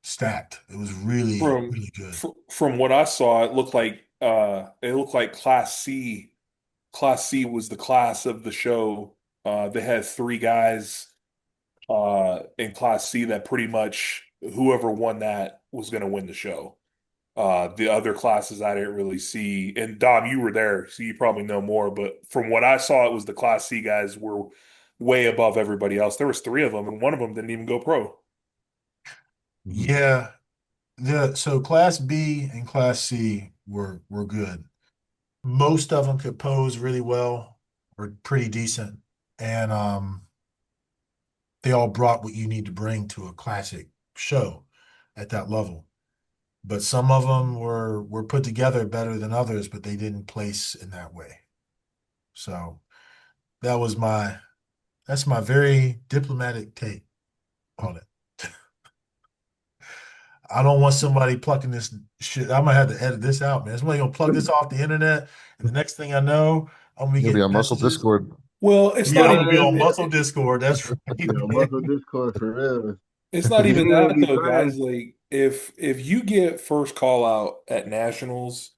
stacked. It was really, From really good. from what I saw, it looked like Class C. Class C was the class of the show. They had three guys in Class C that pretty much whoever won that was going to win the show. The other classes I didn't really see. And Dom, you were there, so you probably know more. But from what I saw, it was the Class C guys were way above everybody else. There was three of them, and one of them didn't even go pro. Mhm. Yeah, so Class B and Class C were good. Most of them could pose really well, were pretty decent, and they all brought what you need to bring to a classic show at that level. But some of them were put together better than others, but they didn't place in that way. So that was that's my very diplomatic take on it. I don't want somebody plucking this shit. I'm gonna have to edit this out, man. Somebody gonna plug this off the internet, and the next thing I know, I'm gonna be You'll be getting on Muscle messages. Discord. Well, it's Yeah, not I'm gonna be even Man, on Muscle Discord. That's right, yeah, man. muscle discord for real. it's not even People gonna that be though, saying, guys. Like if you get first call out at nationals,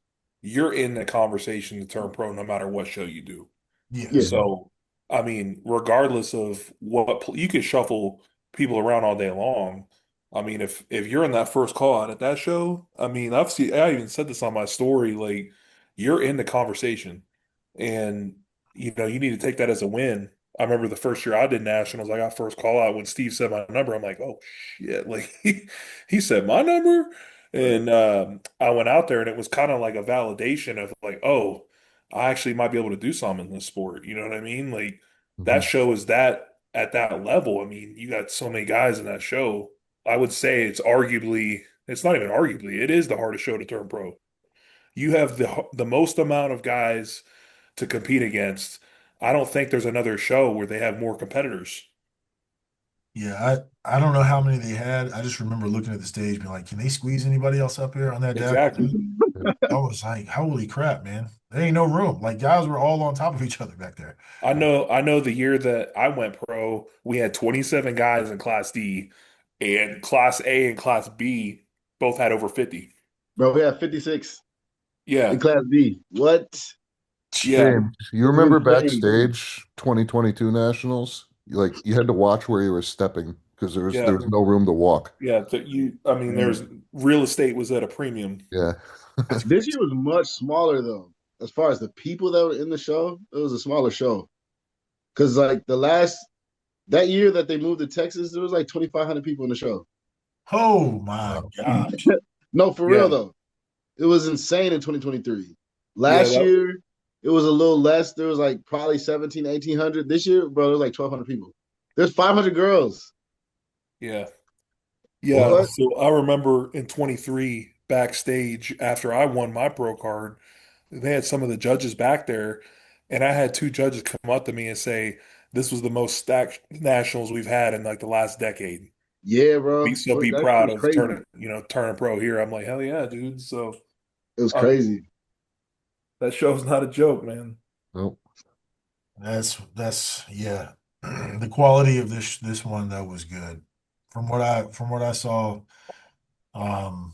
you're in the conversation to turn pro no matter what show you do. yeah, Yes. Mhm. So, I mean, regardless of you could shuffle people around all day long. I mean, if you're in that first call out at that show, I mean, I even said this on my story, like you're in the conversation, and you need to take that as a win. I remember the first year I did nationals, I got first call out when Steve said my number. I'm like, oh shit, like he said my number, and I went out there, and it was kind of like a validation of like, oh. I actually might be able to do something in this sport. You know what I mean? Like that Mhm. show is that at that level. I mean, you got so many guys in that show. I would say it's not even arguably, it is the hardest show to turn pro. You have the most amount of guys to compete against. I don't think there's another show where they have more competitors. Yeah, I don't know how many they had. I just remember looking at the stage, being like, "Can they squeeze anybody else up here on that deck?" Exactly. Yeah. I was like, "Holy crap, man! There ain't no room." Like guys were all on top of each other back there. I know the year that I went pro, we had 27 guys in Class D, and Class A and Class B both had over 50. bro. We have 56 in Yeah. Class B. What? Yeah. James, you This is remember insane. backstage 2022 Nationals? Like you had to watch where you were stepping because there Yeah. was no room to walk. Yeah. I mean, Man. there's real estate was at a premium. Yeah. That's This crazy. year was much smaller though. As far as the people that were in the show, it was a smaller show. Cause like that year that they moved to Texas, there was like 2,500 people in the show. Oh my Wow. gosh! No, for real Yeah. though. It was insane in 2023. Yeah. Last year, it was a little less. There was like probably 17, 1,800. This year, bro, there was like 1,200 people. There's 500 girls. Yeah. Well, Yeah. What? So I remember in 23 backstage after I won my pro card, they had some of the judges back there, and I had two judges come up to me and say, "This was the most stacked nationals we've had in like the last decade. Yeah, bro. Be That shit proud was of crazy. turning pro here." I'm like, hell yeah, dude. So It was I mean, crazy. that show's not a joke, man. no. That's yeah. The quality of this one though was good. From what I saw, um,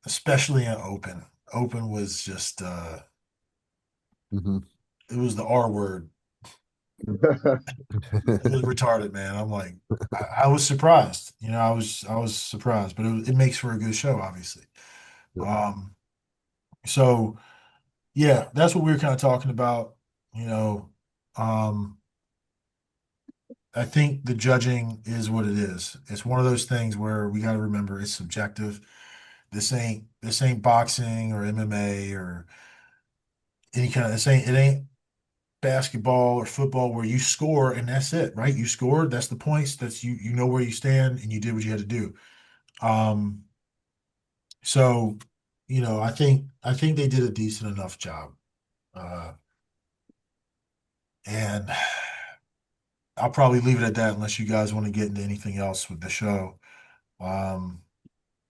especially in open. Open was just Mhm. it was the R word. It was retarded, man. I'm like, I was surprised. I was surprised, but it makes for a good show, obviously. Yeah. Um, so yeah, that's what we were kind of talking about. You know, um, I think the judging is what it is. It's one of those things where we got to remember it's subjective. This ain't boxing or MMA or any kind of it ain't basketball or football where you score and that's it, right? You scored, that's the points, that's you know where you stand and you did what you had to do. Um, so I think they did a decent enough job. Uh, and I'll probably leave it at that unless you guys want to get into anything else with the show. Um,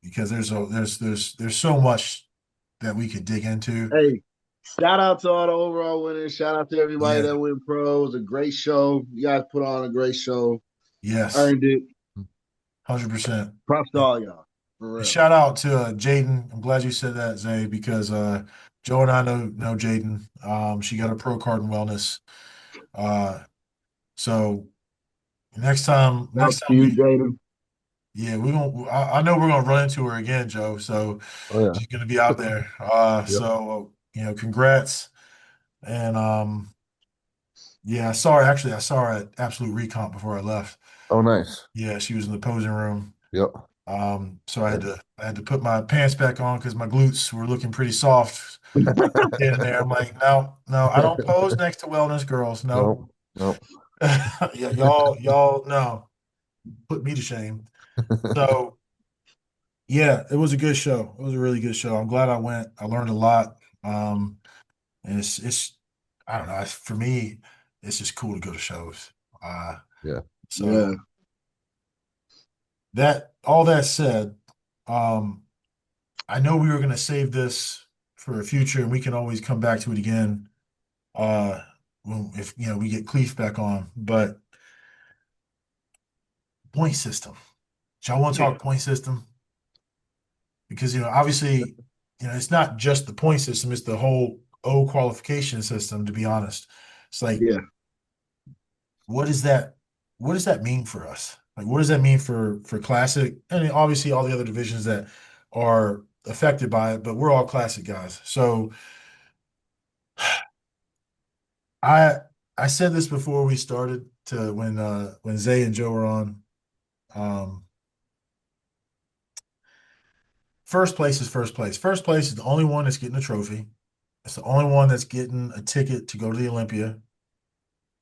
because there's so much that we could dig into. Hey, shout out to all the overall winners. Shout out to everybody Yeah, that went pro. It was a great show. You guys put on a great show. yes, Earned it. 100%. Props to all y'all. For And real. shout out to Jaden. I'm glad you said that, Zay, because Joe and I know Jaden. She got a pro card in wellness. Uh, so Shout out next to time you, Jaden. Yeah, we're gonna. I know we're gonna run into her again, Joe. So Oh yeah. she's gonna be out there. Yep. Congrats. And yeah, sorry. Actually, I saw her at Absolute Recomp before I left. Oh nice. Yeah, she was in the posing room. Yep. So I had Nice. to put my pants back on because my glutes were looking pretty soft standing there. I'm like, no, no, I don't pose next to wellness girls. No. Nope. Nope. Yeah, no, put me to shame. So yeah, it was a good show. It was a really good show. I'm glad I went. I learned a lot. Um, and it's I don't know. For me, it's just cool to go to shows. Uh, Yeah. so Yeah. that all that said, um, I know we were going to save this for a future, and we can always come back to it again. Uh, if we get Cleef back on, but point system. Y'all want to Yeah. talk point system? Because obviously, it's not just the point system; it's the whole O qualification system. To be honest, it's like, Yeah. what is that? What does that mean for us? Like, what does that mean for classic? And obviously, all the other divisions that are affected by it, but we're all classic guys. So I I said this before we started to when Zay and Joe were on. Um, First place is first place. First place is the only one that's getting a trophy. It's the only one that's getting a ticket to go to the Olympia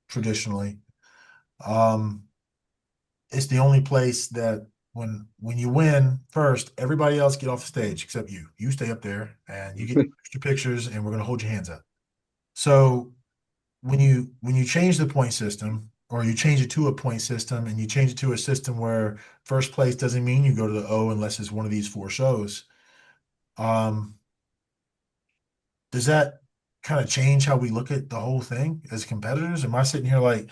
traditionally. Um, it's the only place that when you win first, everybody else get off the stage except you. You stay up there and you get extra pictures, and we're gonna hold your hands up. So when you change the point system, or you change it to a point system, and you change it to a system where first place doesn't mean you go to the O unless it's one of these four shows. Um, does that kind of change how we look at the whole thing as competitors? Am I sitting here like,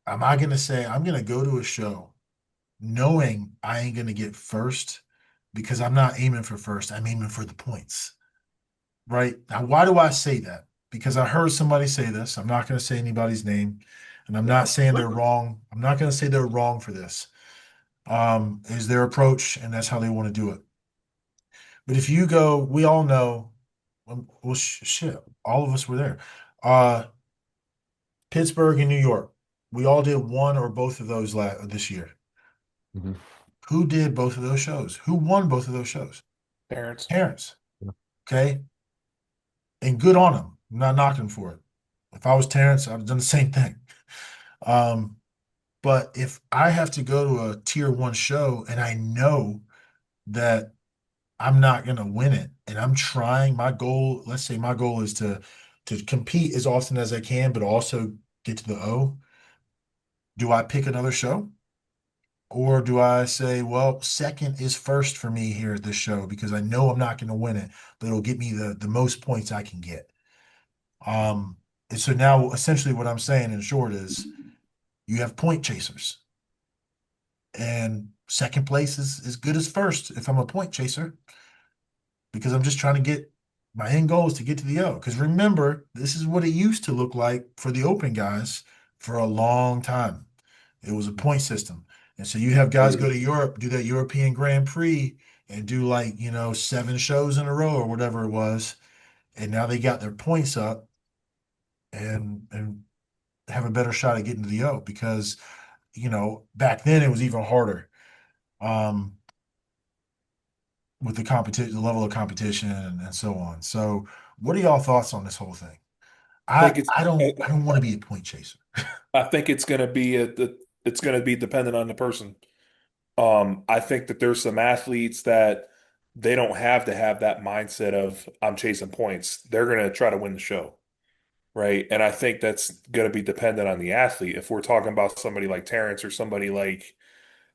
am I going to say I'm going to go to a show knowing I ain't going to get first because I'm not aiming for first, I'm aiming for the points, right? Now, why do I say that? Because I heard somebody say this. I'm not going to say anybody's name, and I'm not saying they're wrong. I'm not going to say they're wrong for this. Is their approach, and that's how they want to do it. But if you go, we all know, well, shit, all of us were there. Uh, Pittsburgh and New York. We all did one or both of those this year. Mhm. Who did both of those shows? Who won both of those shows? Parents. Terrence. Okay. And good on him. I'm not knocking for it. If I was Terrence, I'd have done the same thing. Um, but if I have to go to a tier one show and I know that I'm not going to win it, and I'm trying, my goal, let's say my goal is to compete as often as I can, but also get to the O. Do I pick another show? Or do I say, well, second is first for me here at this show because I know I'm not going to win it, but it'll get me the most points I can get. Um, and so now essentially what I'm saying in short is you have point chasers, and second place is as good as first if I'm a point chaser because I'm just trying to get my end goal is to get to the O. Because remember, this is what it used to look like for the open guys for a long time. It was a point system. And so you have guys go to Europe, do that European Grand Prix, and do like, 7 shows in a row or whatever it was. And now they got their points up and have a better shot at getting to the O because, back then it was even harder um, with the competition, the level of competition and so on. So what are y'all thoughts on this whole thing? I I think it's I don't want to be a point chaser. I think it's going to be it's going to be dependent on the person. I think that there's some athletes that they don't have to have that mindset of I'm chasing points. They're going to try to win the show, right? And I think that's going to be dependent on the athlete. If we're talking about somebody like Terrence or somebody like,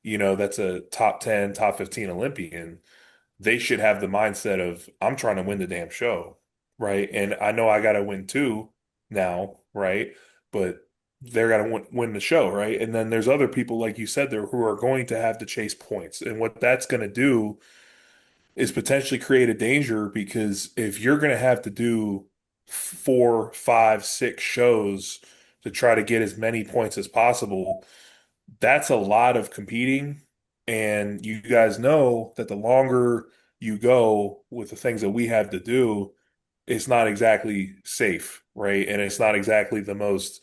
that's a top 10, top 15 Olympian, they should have the mindset of I'm trying to win the damn show, right? And I know I got to win too now, right? But they're got to win the show, right? And then there's other people, like you said, there who are going to have to chase points. And what that's going to do is potentially create a danger because if you're going to have to do 4, 5, 6 shows to try to get as many points as possible, that's a lot of competing And you guys know that the longer you go with the things that we have to do, it's not exactly safe, right? And it's not exactly the most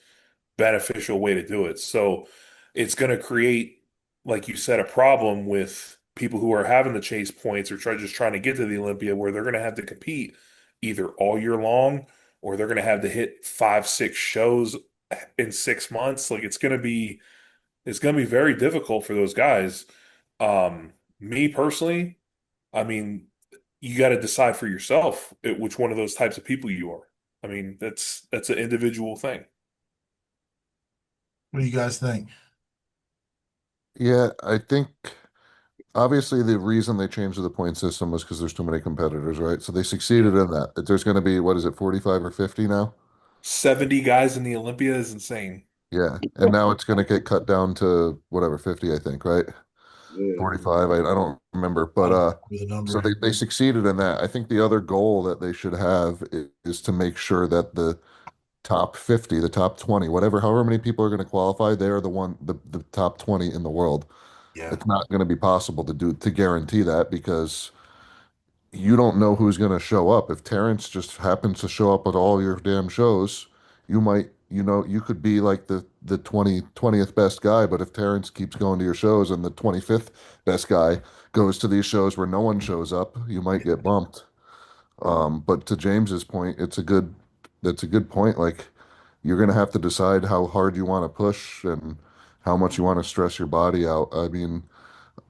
beneficial way to do it. So it's going to create, like you said, a problem with people who are having to chase points or just trying to get to the Olympia, where they're going to have to compete either all year long, or they're going to have to hit 5, 6 shows in 6 months. Like it's going to be very difficult for those guys. Me personally, I mean, you got to decide for yourself which one of those types of people you are. I mean, that's an individual thing. What do you guys think? Yeah, I think obviously the reason they changed the point system was because there's too many competitors, right? So they Yeah. succeeded in that. That there's going to be, what is it, 45 or 50 now? 70 guys in the Olympia is insane. Yeah. And now it's going to get cut down to whatever, 50, I think, right? Yeah. 45, I don't remember. I But don't remember the so number. they succeeded in that. I think the other goal that they should have is to make sure that the top 50, the top 20, whatever, however many people are going to qualify, they're the top 20 in the world. Yeah, It's not going to be possible to guarantee that because you don't know who's going to show up. If Terrence just happens to show up at all your damn shows, you might, you could be like the 20th best guy, but if Terrence keeps going to your shows and the 25th best guy goes to these shows where no one shows up, you might get bumped. But to James's point, that's a good point. Like you're going to have to decide how hard you want to push and how much you want to stress your body out. I mean,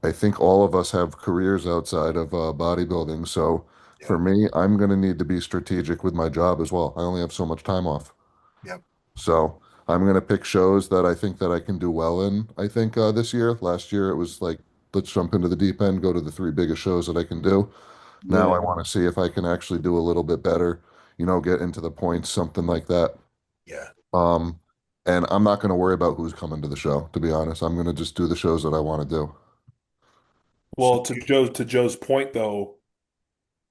I think all of us have careers outside of bodybuilding. So yeah, for me, I'm going to need to be strategic with my job as well. I only have so much time off. yeah. So I'm going to pick shows that I think that I can do well in. I think this year, last year, it was like, let's jump into the deep end, go to the three biggest shows that I can do. Now Yeah. I want to see if I can actually do a little bit better, get into the points, something like that. Yeah. Um, and I'm not going to worry about who's coming to the show, to be honest. I'm going to just do the shows that I want to do. So, Well, to Joe's point though,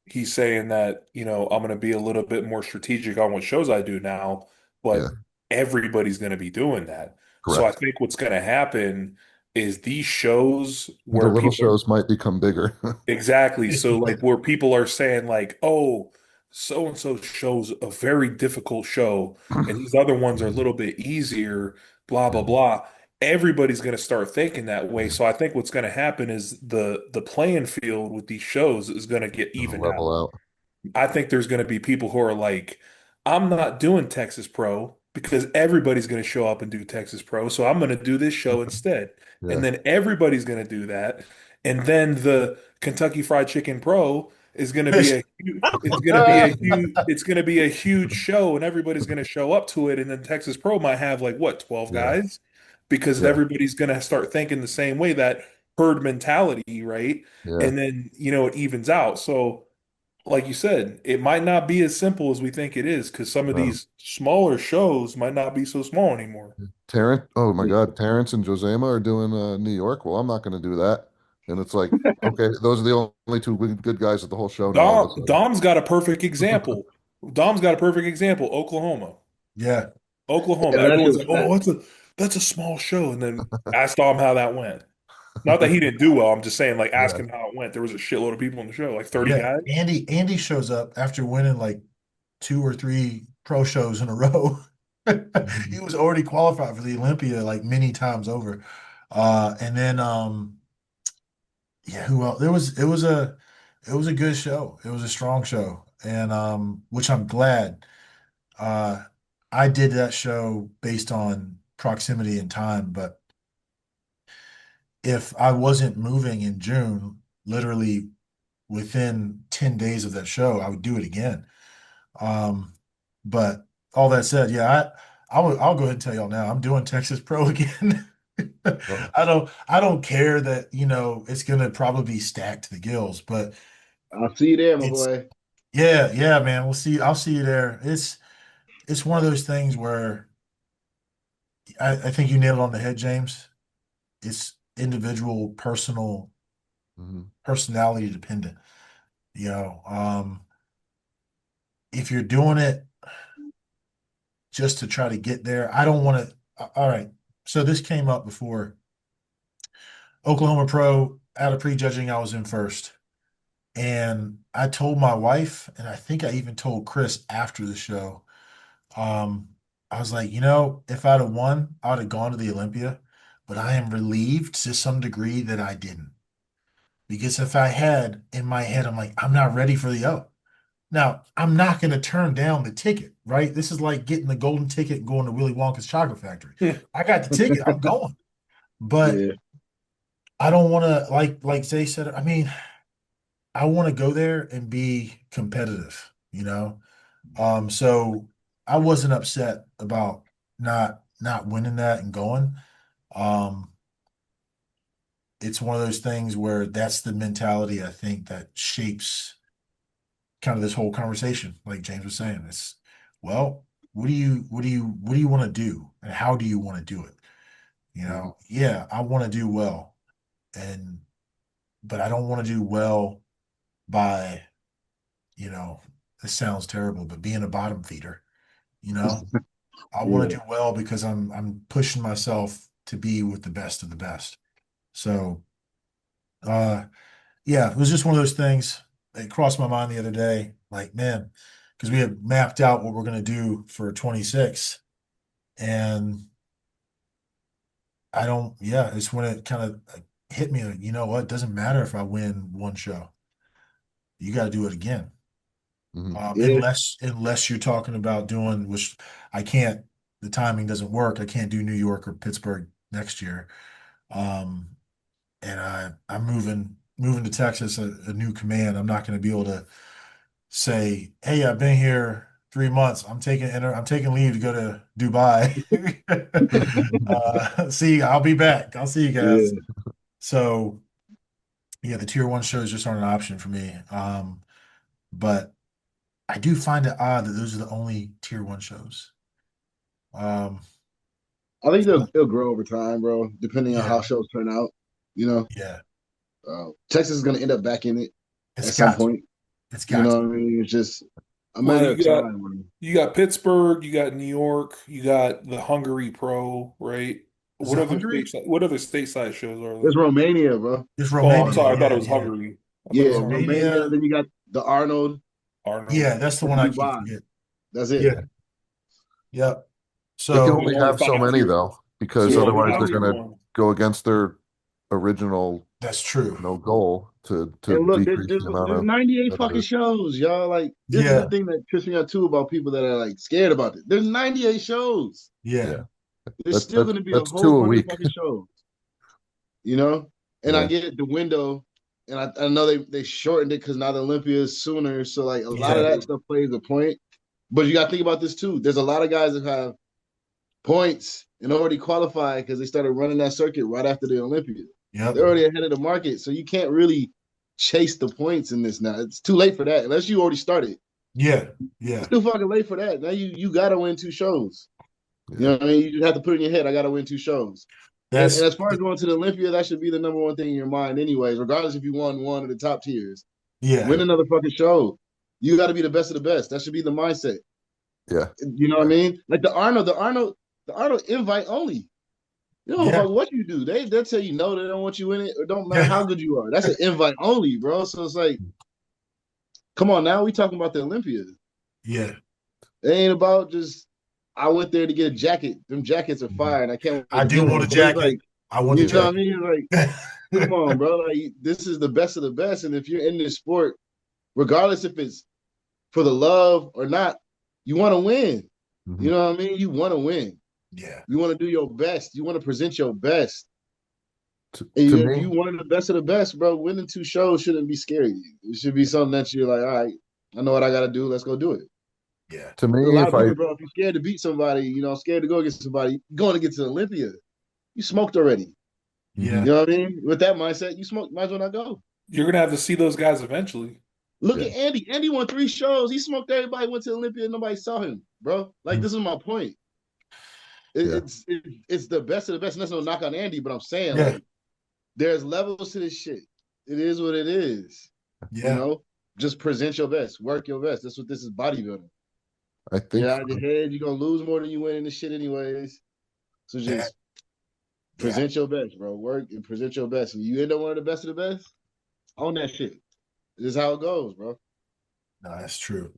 he's saying that, I'm going to be a little bit more strategic on what shows I do now, Yeah, but everybody's going to be doing that. So I correct. think what's going to happen is these shows The where little people shows might become bigger. exactly. So like where people are saying like, oh, so and so shows a very difficult show and these other ones are a little bit easier, blah blah Yeah, blah. Everybody's going to start thinking that way. So I think what's going to happen is the playing field with these shows is going to get gonna evened level out. out. I think there's going to be people who are like, I'm not doing Texas Pro because everybody's going to show up and do Texas Pro. So I'm going to do this show instead. And Yeah, then everybody's going to do that. And then the Kentucky Fried Chicken Pro is going to be it's going to be a huge show and everybody's going to show up to it. And then Texas Pro might have like what, 12 yeah, guys? Because yeah, everybody's going to start thinking the same way, that herd mentality, right? yeah. And then, it evens out. So like you said, it might not be as simple as we think it is because some of No. these smaller shows might not be so small anymore. Terrence, oh my God, Terrence and Josema are doing New York. Well, I'm not going to do that. And it's like, okay, those are the only two good guys at the whole show now, all of a sudden. Dom's got a perfect example. Dom's got a perfect example. Oklahoma. yeah. Oklahoma. Yeah, that shit Everyone's was like, "Oh, fat. that's a small show." And then ask Dom how that went. Not that he didn't do well. I'm just saying, like, ask Yeah. him how it went. There was a shitload of people in the show, like 30 Yeah. guys. Andy shows up after winning like two or three pro shows in a row. He Mhm. was already qualified for the Olympia like many times over. And then yeah, who else? It was a good show. It was a strong show. And which I'm glad. Uh I did that show based on proximity and time, but if I wasn't moving in June, literally within 10 days of that show, I would do it again. Um, but all that said, yeah, I'll go ahead and tell y'all now, I'm doing Texas Pro again. Well, I don't care that, it's gonna probably be stacked to the gills, but I'll see you there, my it's boy. yeah, yeah, man. I'll see you there. It's one of those things where I think you nailed it on the head, James. It's individual, personal, mhm. personality dependent. If you're doing it just to try to get there, I don't want to. All right. So this came up before. Oklahoma Pro out of prejudging, I was in first. And I told my wife, and I think I even told Chris after the show, um, I was like, if I'd have won, I would have gone to the Olympia, but I am relieved to some degree that I didn't. Because if I had in my head, I'm like, I'm not ready for the O. Now, I'm not going to turn down the ticket, right? This is like getting the golden ticket and going to Willy Wonka's chocolate factory. I got the ticket, I'm going. But Yeah. I don't want to, like Zay said, I mean, I want to go there and be competitive, So I wasn't upset about not winning that and going. Um, it's one of those things where that's the mentality I think that shapes kind of this whole conversation, like James was saying. It's well, what do you want to do and how do you want to do it? Mhm. Yeah, I want to do well, and but I don't want to do well by, this sounds terrible, but being a bottom feeder, you know. I want to Yeah. do well because I'm pushing myself to be with the best of the best. So uh yeah, it was just one of those things that crossed my mind the other day. Like, man, because we had mapped out what we're gonna do for 26. And I don't, yeah, it's when it kind of hit me like, you know what? It doesn't matter if I win one show. You got to do it again. Mhm. Yeah. Unless you're talking about doing, which I can't, the timing doesn't work. I can't do New York or Pittsburgh next year. Um, and I'm moving to Texas, a new command. I'm not going to be able to say, "Hey, I've been here 3 months. I'm taking leave to go to Dubai. See, I'll be back. I'll see you guys." Yeah. So yeah, the tier one shows just aren't an option for me. But I do find it odd that those are the only tier one shows. Um, I think they'll grow over time, bro, depending on yeah, how shows turn out. You know, yeah, Texas is going to end up back in it it's at some got to. point. It's You got know to. what I mean? It's just a Well, matter of time, man. you got Pittsburgh, you got New York, you got the Hungary Pro, right? Is it Hungary? What other stateside shows are There's there? Romania, bro. It's Oh, I'm Romania. sorry, I thought it Yeah, was yeah. Hungary. I thought it Yeah, was It's Hungary. Romania. Romania. Then you got the Arnold Arnold. Yeah, that's the one and I keep Dubai. forgetting. That's it. Yeah, yep. They can So So only there's only have so five many tier. though, So because there's only Yeah, otherwise I they're five tier going mean, to one. go against their original, that's true. goal to and look, decrease the amount there's of 98 fucking competitors. shows, y'all. Like, this is the Yeah, thing that trips me out too about people that are like scared about it. There's 98 shows. yeah, Yeah, There's that still that going to be a that's whole two a bunch of week. fucking shows, you know? And I Yeah, get the window, and I know they shortened it because now the Olympia is sooner. So, like, a lot of yeah, that stuff plays a point. But you got to think about this too. There's a lot of guys that have points and already qualified because they started running that circuit right after the Olympia. yep, They're already ahead of the market. So you can't really chase the points in this now. It's too late for that. Unless you already started. yeah, It's yeah. too fucking late for that. Now you gotta win two shows. You yeah. know what I mean? You just have to put in your head, I gotta win two shows. And That's as far as going to the Olympia, that should be the number one thing in your mind, anyways, regardless if you won one of the top tiers. yeah, Win another fucking show. You gotta be the best of the best. That should be the mindset. Yeah. You know what I mean? Like the Arnold invite only. You don't yeah, fuck what you do. They'll tell you no, they don't want you in it, or don't matter yeah, how good you are. That's an invite only, bro. So it's like, come on now, we talking about the Olympia. yeah. It ain't about just I went there to get a jacket. Them jackets are Mhm. fire, and I can't wait I to do get want one. a But it's jacket. like, I want the you know what I jacket. mean? Like, come on, bro. Like, this is the best of the best. And if you're in this sport, regardless if it's for the love or not, you want to win. Mhm. You know what I mean? You want to win. Yeah, You want to do your best. You want to present your best. To If me, you wanted the best of the best, bro, winning two shows shouldn't be scary. It should be something that you're like, all right, I know what I got to do. Let's go do it. yeah, to There's a me, lot if of I people, bro, if you're scared to beat somebody, scared to go against somebody, going to get to Olympia, you smoked already. mhm, yeah, You know what I mean? With that mindset, you smoked, might as well not go. You're gonna have to see those guys eventually. Look yeah, at Andy. Andy won three shows. He smoked everybody, went to Olympia, and nobody saw him, bro. Like, mm, this is my point. It, yeah, it's it, it's the best of the best. And that's no knock on Andy, but I'm saying, yeah, like, there's levels to this shit. It is what it is. You yeah. know, just present your best, work your best. That's what this is bodybuilding. I Get think out of your head. You're gonna lose more than you win in this shit, anyways. So That just Yeah. Present your best, bro. Work and present your best. And you end up one of the best of the best, own that shit. This is how it goes, bro. No, that's true.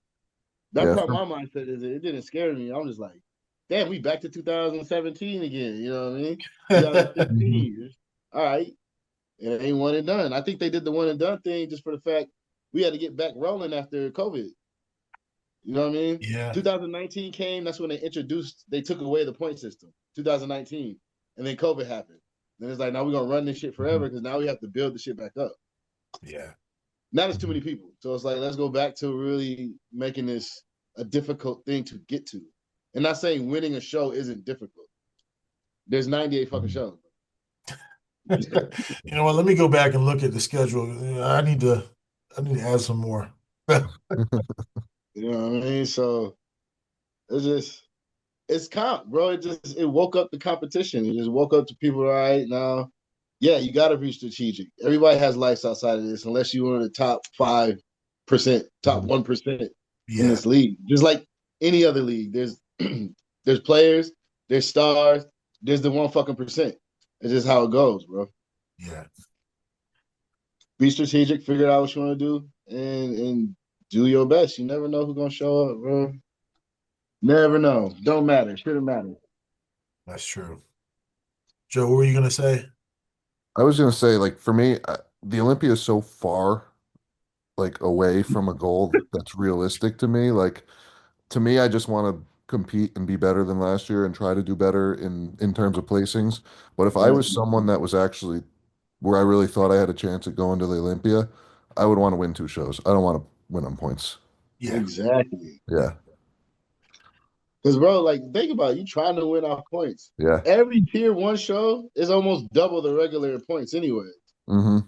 That's Yeah. how my mindset is. It didn't scare me. I'm just like, damn, we back to 2017 again. You know what I mean? Mhm. 2015. All right. It ain't one and done. I think they did the one and done thing just for the fact we had to get back rolling after COVID. You know what I mean? Yeah. 2019 came. That's when they took away the point system. 2019, and then COVID happened. Then it's like now we're gonna run this shit forever because now we have to build the shit back up. Yeah. Now there's too many people, so it's like let's go back to really making this a difficult thing to get to. And not saying winning a show isn't difficult. There's 98 fucking shows. You know what? Let me go back and look at the schedule. I need to add some more. You know what I mean? So it's comp, bro. It woke up the competition. It just woke up to people. All right, now, yeah, you got to be strategic. Everybody has lives outside of this, unless you're one of the top 5%, top 1% in Yeah. this league. Just like any other league, there's players, there's stars, there's the 1% It's just how it goes, bro. Yeah. Be strategic, figure out what you want to do, and do your best. You never know who's gonna show up, bro. Never know. Don't matter. Shouldn't matter. That's true. Joe, what were you gonna say? I was gonna say, like for me, the Olympia is so far like away from a goal that's realistic to me. Like to me, I just want to compete and be better than last year and try to do better in terms of placings. But if I was someone that was actually where I really thought I had a chance at going to the Olympia, I would want to win two shows. I don't want to win on points. Yeah. Exactly. Yeah. Because, bro, like, think about it. You trying to win off points. Yeah. Every tier one show is almost double the regular points anyway. Mm-hmm.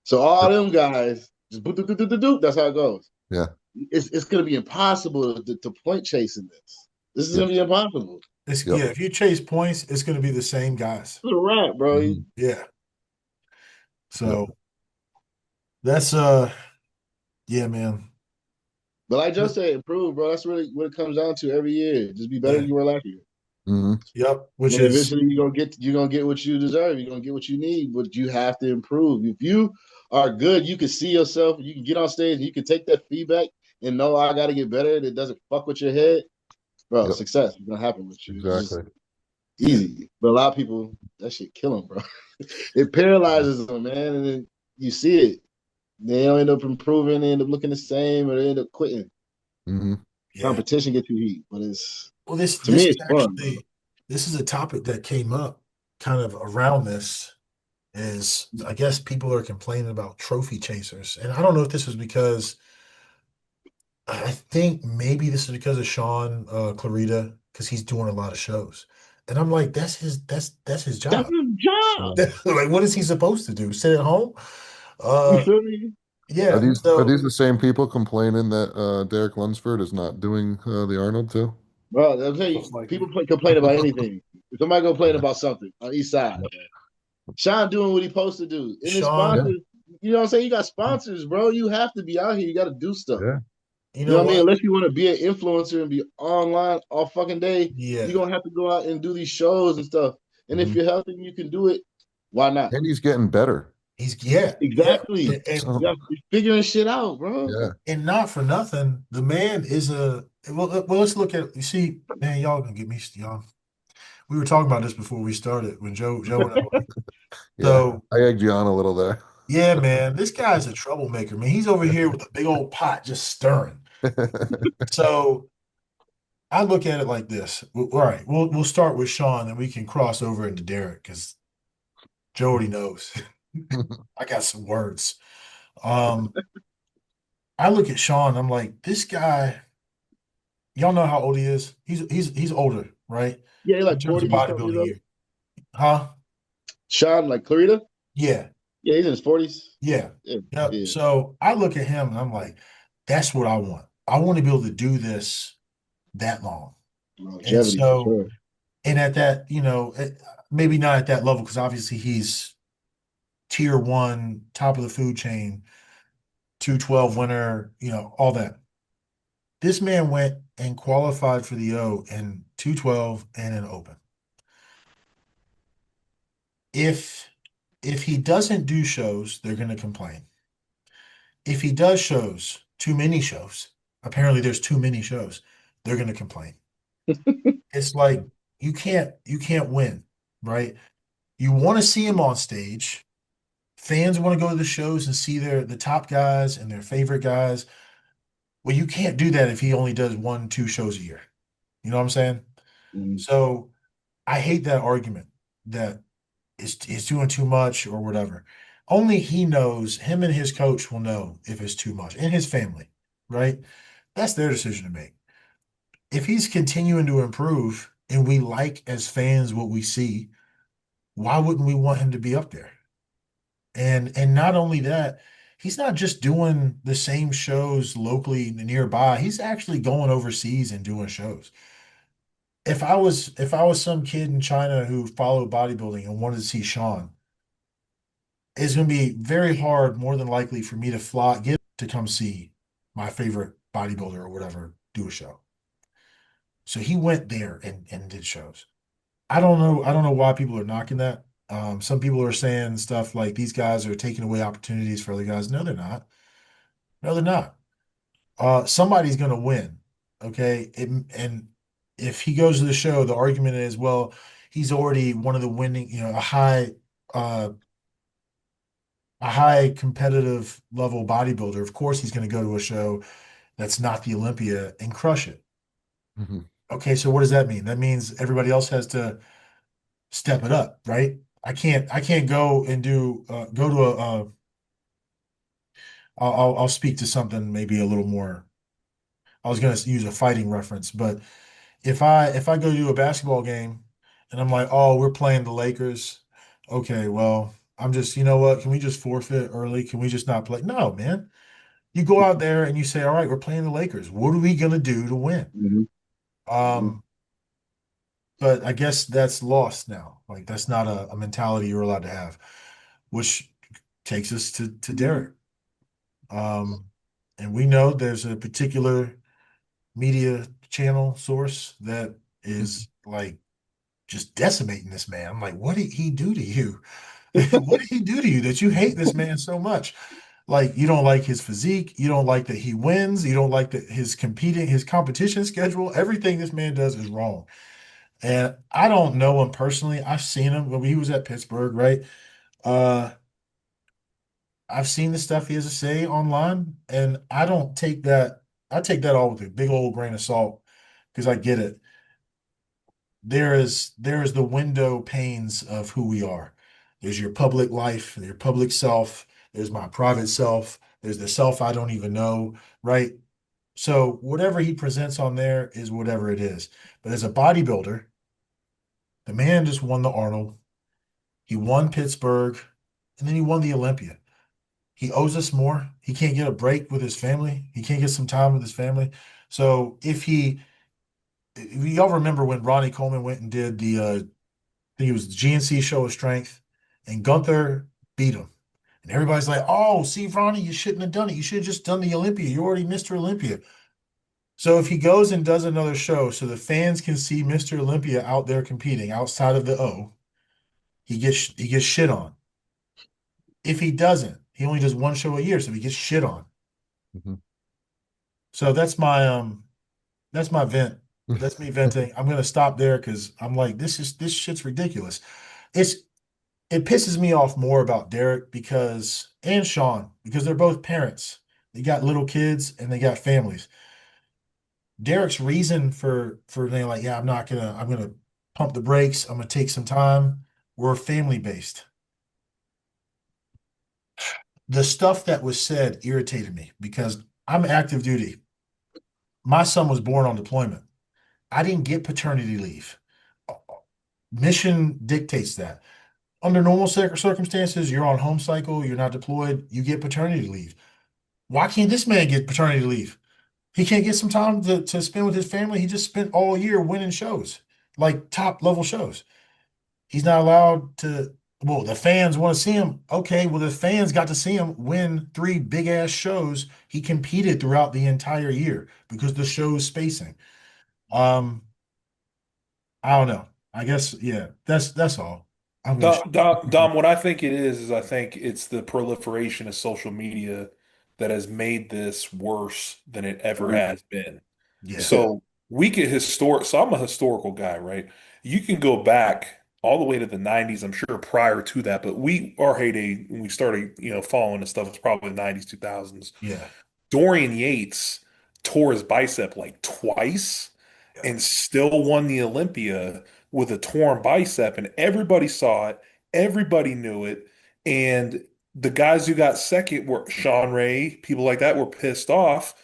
So all them guys just boop, doop, doop, doop, doop, doop, that's how it goes. Yeah. It's gonna be impossible to point chase in this. This is Yep. gonna be impossible. Yep. Yeah, if you chase points, it's gonna be the same guys. It's a wrap, bro. Mm-hmm. Yeah. Yep. So that's yeah, man. But like Joe said, improve, bro. That's really what it comes down to every year. Just be better Yeah. than you were last year. Mm-hmm. Yep. And Which then is eventually you're gonna get what you deserve. You're gonna get what you need, but you have to improve. If you are good, you can see yourself, you can get on stage and you can take that feedback and know I gotta get better. It doesn't fuck with your head, bro. Yep. Success is gonna happen with you. It's just Exactly. yeah, easy. But a lot of people, that shit kill them, bro. It paralyzes them, man. And then you see it. They don't end up improving, they end up looking the same, or they end up quitting. Mm-hmm. Competition yeah. get too heat. But it's Well, this to me, this is it's fun, bro. actually this is a topic that came up kind of around this is I guess people are complaining about trophy chasers. And I don't know if this is because I think maybe this is because of Sean Clarita, because he's doing a lot of shows. And I'm like, that's his That's job. his job. Like, what is he supposed to do? Sit at home? You Uh feel me? Are yeah. these So the same people complaining that Derek Lunsford is not doing the Arnold too? Bro, I'll tell you, Most likely. people complain about anything. Somebody complain Yeah. about something on each side. Yep. Sean doing what he's supposed to do. And his Sean, Yeah. sponsors, you know what I'm saying? You got sponsors, bro. You have to be out here. You got to do stuff. Yeah. you You know know what I mean? what? Unless you want to be an influencer and be online all fucking day, Yeah. you're going to have to go out and do these shows and stuff. And if Mm-hmm. you're healthy and you can do it, why not? And he's getting better. He's yeah, yeah. Exactly. So You're figuring shit out, bro. yeah. And not for nothing, the man is a well, let's look at you see, man, y'all gonna get me y'all. We were talking about this before we started when Joe and I were. Yeah. So I egged you on a little there. yeah, man, this guy's a troublemaker, man. He's over here with a big old pot just stirring. So I look at it like this. All right, we'll start with Sean and we can cross over into Derek because Joe already knows. I got some words. Um, I look at Sean, I'm like, this guy, y'all know how old he is? He's older, right? Yeah, you're In like terms of 40 something years bodybuilding old. year. Huh? Sean, like Clarita? Yeah, Yeah, he's in his 40s. yeah. Yeah, Yep. yeah. So I look at him and I'm like, that's what I want. I want to be able to do this that long. And Longevity for so, sure. and at that, maybe not at that level, because obviously he's tier one, top of the food chain, 212 winner, all that. This man went and qualified for the O in 212 and an open. If he doesn't do shows, they're going to complain. If he does shows, too many shows, apparently there's too many shows, they're going to complain. It's like you can't win, right? You want to see him on stage. Fans want to go to the shows and see the top guys and their favorite guys. Well, you can't do that if he only does 1, 2 shows a year. You know what I'm saying? Mhm. So I hate that argument that is doing too much or whatever. Only he knows, him and his coach will know if it's too much, and his family, right? That's their decision to make. If he's continuing to improve and we like as fans what we see, why wouldn't we want him to be up there? And not only that, he's not just doing the same shows locally nearby. He's actually going overseas and doing shows. If I was some kid in China who followed bodybuilding and wanted to see Sean, it's going to be very hard, more than likely, for me to fly, get to come see my favorite bodybuilder or whatever do a show. So he went there and did shows. I don't know why people are knocking that. Some people are saying stuff like these guys are taking away opportunities for other guys. No, they're not. No, they're not. Somebody's going to win. Okay. And if he goes to the show, the argument is, well, he's already one of the winning, uh, a high competitive level bodybuilder. Of course, he's going to go to a show that's not the Olympia and crush it. Mhm. Okay. So what does that mean? That means everybody else has to step it up, right? I can't go and go to I'll speak to something maybe a little more. I was going to use a fighting reference, but if I go to a basketball game and I'm like, oh, we're playing the Lakers, okay, well, I'm just, you know what? Can we just forfeit early? Can we just not play? No, man. You go out there and you say, all right, we're playing the Lakers. What are we gonna do to win? Mhm. Mhm. Um, but I guess that's lost now. Like that's not a mentality you're allowed to have, which takes us to Derek. Um, and we know there's a particular media channel source that is like just decimating this man. I'm like, what did he do to you? What did he do to you that you hate this man so much? Like, you don't like his physique, you don't like that he wins, you don't like that his competition schedule. Everything this man does is wrong. And I don't know him personally. I've seen him when he was at Pittsburgh, right? Uh, I've seen the stuff he has to say online, and I don't take that. I take that all with a big old grain of salt because I get it. There is the window panes of who we are. There's your public life, your public self, there's my private self, there's the self I don't even know, right? So whatever he presents on there is whatever it is. But as a bodybuilder, the man just won the Arnold, he won Pittsburgh, and then he won the Olympia. He owes us more. He can't get a break with his family. He can't get some time with his family. So if y'all remember when Ronnie Coleman went and did think it was the GNC Show of Strength, and Gunther beat him. And everybody's like, oh, see, Ronnie, you shouldn't have done it. You should have just done the Olympia. You already Mr. Olympia. So if he goes and does another show so the fans can see Mr. Olympia out there competing outside of the O, he gets shit on. If he doesn't, he only does one show a year, so he gets shit on. Mhm. So that's my vent. That's me venting. I'm gonna stop there because I'm like, this shit's ridiculous. It's it pisses me off more about Derek because and Sean because they're both parents. They got little kids and they got families. Derek's reason for being like, yeah, I'm gonna pump the brakes. I'm gonna take some time. We're family based. The stuff that was said irritated me because I'm active duty. My son was born on deployment. I didn't get paternity leave. Mission dictates that. Under normal circumstances, you're on home cycle, you're not deployed, you get paternity leave. Why can't this man get paternity leave? He can't get some time to spend with his family. He just spent all year winning shows, like top level shows. He's not allowed to. Well, the fans want to see him. Okay, well, the fans got to see him win 3 big ass shows. He competed throughout the entire year because the show's spacing. Um, I don't know. I guess yeah, that's all. I wish. Dom, what I think it is I think it's the proliferation of social media that has made this worse than it ever Mm. has been. Yeah. So so I'm a historical guy, right? You can go back all the way to the 90s, I'm sure prior to that, but our heyday when we started, following this stuff was probably the 90s, 2000s. Yeah. Dorian Yates tore his bicep like twice Yeah. and still won the Olympia with a torn bicep, and everybody saw it, everybody knew it, and the guys who got second were Sean Ray, people like that were pissed off,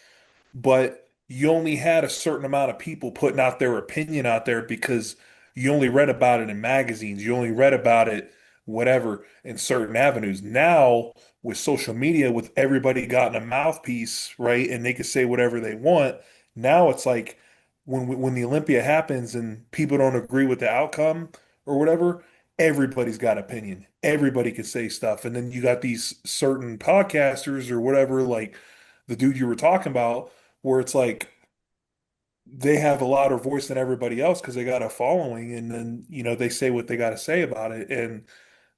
but you only had a certain amount of people putting out their opinion out there because you only read about it in magazines, you only read about it, whatever, in certain avenues. Now, with social media, with everybody gotten a mouthpiece, right, and they can say whatever they want, now it's like when the Olympia happens and people don't agree with the outcome or whatever, everybody's got opinion. Everybody can say stuff. And then you got these certain podcasters or whatever, like the dude you were talking about, where it's like they have a louder voice than everybody else because they got a following, and then they say what they got to say about it. And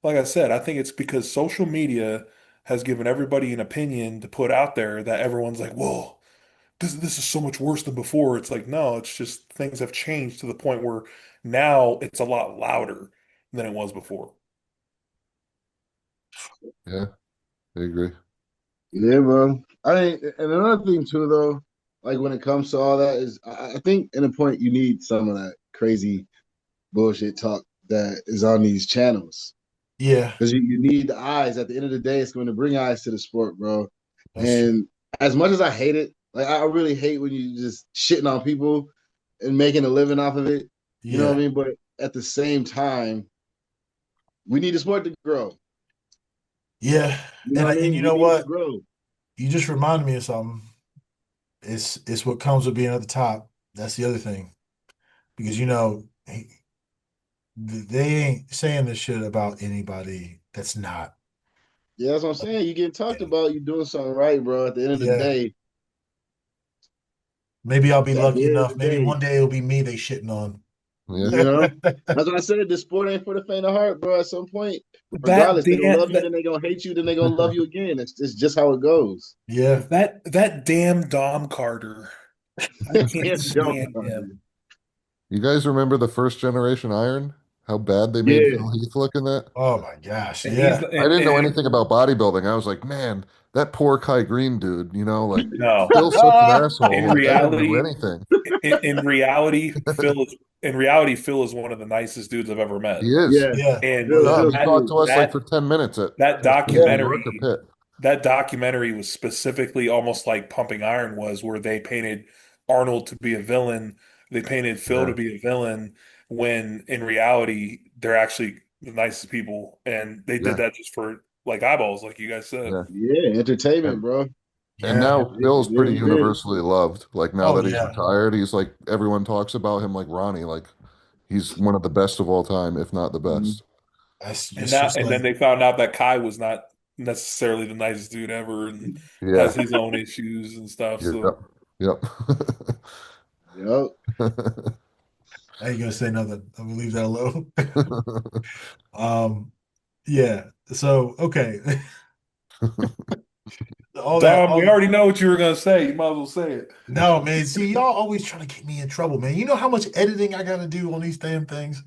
like I said, I think it's because social media has given everybody an opinion to put out there that everyone's like, whoa, this is so much worse than before. It's like, no, it's just things have changed to the point where now it's a lot louder than it was before. Yeah, I agree. Yeah, bro. I mean, and another thing too, though, like when it comes to all that, is I think in a point you need some of that crazy bullshit talk that is on these channels Yeah. because you need the eyes. At the end of the day, it's going to bring eyes to the sport, bro. That's true. And as much as I hate it, like I really hate when you just shitting on people and making a living off of it. You know what I Yeah. mean? But at the same time, we need the sport to grow. Yeah. You know And what I and mean? you We know need it to what? grow. You just reminded me of something. It's what comes with being at the top. That's the other thing. Because they ain't saying this shit about anybody that's not. Yeah, that's what I'm saying. You getting talked Yeah. about, you doing something right, bro. At the end of the Yeah. day, Maybe I'll be at lucky the end of enough. the Maybe day, one day it'll be me they shitting on. Yeah, you know, that's what I said. The sport ain't for the faint of heart, bro. At some point, That regardless, they're gonna damn love you, then they're gonna hate you, then they're gonna love you again. It's just how it goes. Yeah. that damn Dom Carter. I can't Damn dumb, stand him. dude. you guys remember the first generation Iron? How bad they made Yeah, Phil Heath look in that? Oh my gosh. And he's Yeah. I didn't know and anything about bodybuilding. I was like, man, that poor Kai Green dude, like no. Phil's such an asshole. In Like I didn't know reality, anything. in reality, Phil is one of the nicest dudes I've ever met. He is. yeah. Yeah. Oh And Phil, yeah. No, Phil's he that talked cool. to us like that for 10 minutes that at Yeah. Market documentary Pit. that documentary was specifically almost like Pumping Iron was, where they painted Arnold to be a villain, they painted Phil Yeah, to be a villain, when in reality they're actually the nicest people, and they did yeah, that just for like eyeballs, like you guys said. yeah. Yeah, entertainment, And bro. and Yeah. now Phil's It pretty is what it is. universally loved. Like now Oh that he's yeah. retired, he's like everyone talks about him like Ronnie. Like he's one of the best of all time, if not the Mhm. best. That's And it's now, just and then like they found out that Kai was not necessarily the nicest dude ever, and Yeah. has his own issues and stuff. Yep. So Yep. Yup. I ain't gonna say nothing. I'm gonna leave that alone. Yeah. So okay. All that Dom, we all already know what you were gonna say. You might as well say it. no man. See, y'all always trying to get me in trouble, man. You know how much editing I gotta do on these damn things?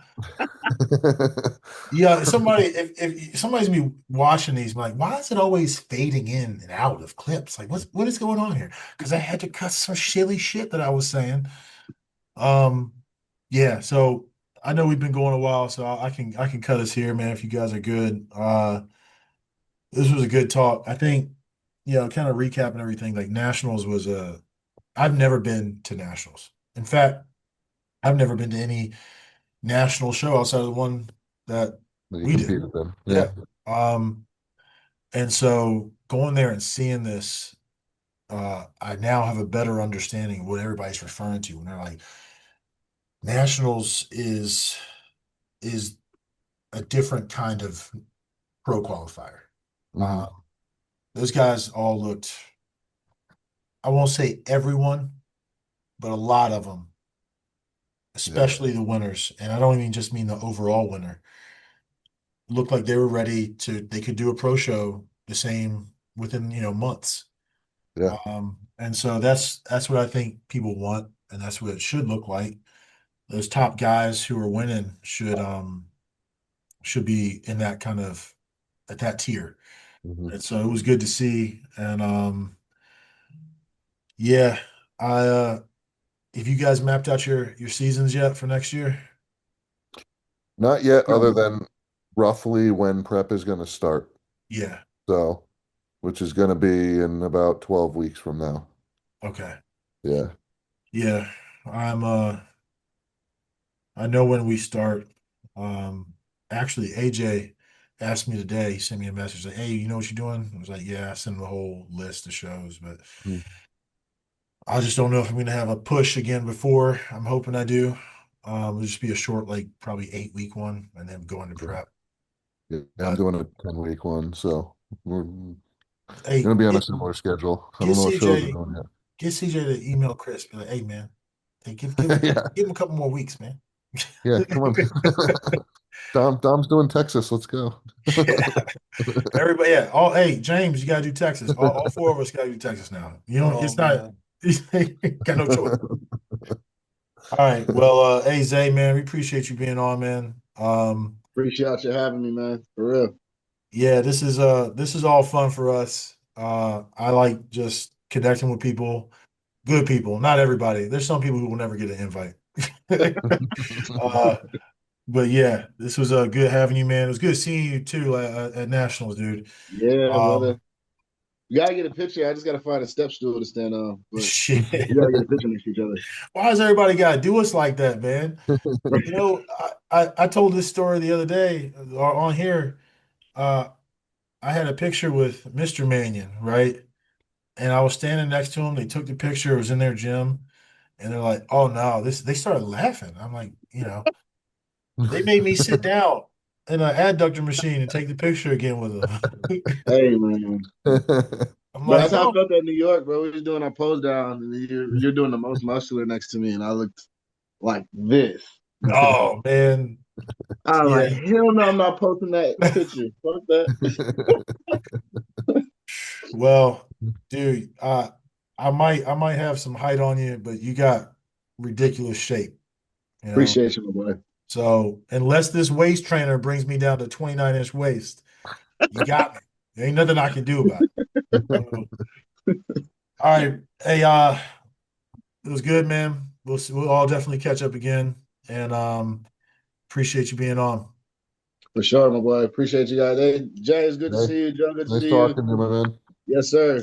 Yeah, if somebody's be watching these, like, why is it always fading in and out of clips? Like, what is going on here? Because I had to cut some silly shit that I was saying. Um, yeah, so I know we've been going a while, so I can cut us here, man, if you guys are good. This was a good talk. I think, kind of recapping everything, like Nationals was I've never been to Nationals. In fact, I've never been to any national show outside of the one that that you we did. competed in. Yeah. Yeah. Um, and so going there and seeing this, I now have a better understanding of what everybody's referring to when they're like, Nationals is a different kind of pro qualifier. Hmm. Uh, those guys all looked, I won't say everyone, but a lot of them, Yeah. especially the winners. And I don't even just mean the overall winner. looked like they were ready they could do a pro show the same within, months. Yeah. And so that's what I think people want, and that's what it should look like. Those top guys who are winning should be in that kind of at that tier. Hmm. And so it was good to see. And yeah, I have you guys mapped out your seasons yet for next year? Not yet, other No, than roughly when prep is going to start. Yeah. So, which is going to be in about 12 weeks from now. Okay. Yeah. Yeah. I'm I know when we start. Actually AJ asked me today, he sent me a message like, hey, you know what you're doing? I was like, yeah, I sent him a whole list of shows, but Mm. I just don't know if I'm gonna have a push again before. I'm hoping I do. It'll just be a short, like probably 8 week one and then go into Yeah. prep. Yeah, I'm But doing a 10-week one, so we're hey, gonna be on a similar schedule. I get don't know what shows we're CJ, doing get CJ to email Chris. Be like, hey man, hey, yet. Yeah, give him a couple more weeks, man. yeah, come on. Dom's doing Texas. Let's go. Everybody, yeah. Hey, James, you gotta do Texas. All four of us gotta do Texas now. You know, Oh it's not man. got no choice. All right. Well, hey Zay, man, we appreciate you being on, man. appreciate you having me, man. For real. Yeah, this is all fun for us. I like just connecting with people, good people, not everybody. There's some people who will never get an invite. uh, but yeah, this was good having you, man. It was good seeing you too at Nationals, dude. Yeah, Um, brother. You gotta get a picture. I just gotta find a step stool to stand on, but shit. we gotta get a picture next to each other. Why does everybody gotta do us like that, man? You know, I told this story the other day on here. Uh, I had a picture with Mr. Mannion, right? And I was standing next to him. They took the picture. It was in their gym, and they're like, "Oh no!" This they started laughing. I'm like, they made me sit down in an adductor machine and take the picture again with them. Hey, man. I'm But like, that's how I no, felt at New York, bro. We was doing our pose down, and you're doing the most muscular next to me, and I looked like this. oh man, I was yeah. like, hell no, I'm not posting that picture. Fuck that. Well, dude, I might have some height on you, but you got ridiculous shape, you know. Appreciate you, my boy. So unless this waist trainer brings me down to 29-inch waist, you got me. There ain't nothing I can do about it. So, all right. Hey, it was good, man. We'll all definitely catch up again. And appreciate you being on. For sure, my boy. Appreciate you guys. Hey, Jay, it's good to Hey, see you. John, good to nice see you. talking to you, my man. Yes, sir.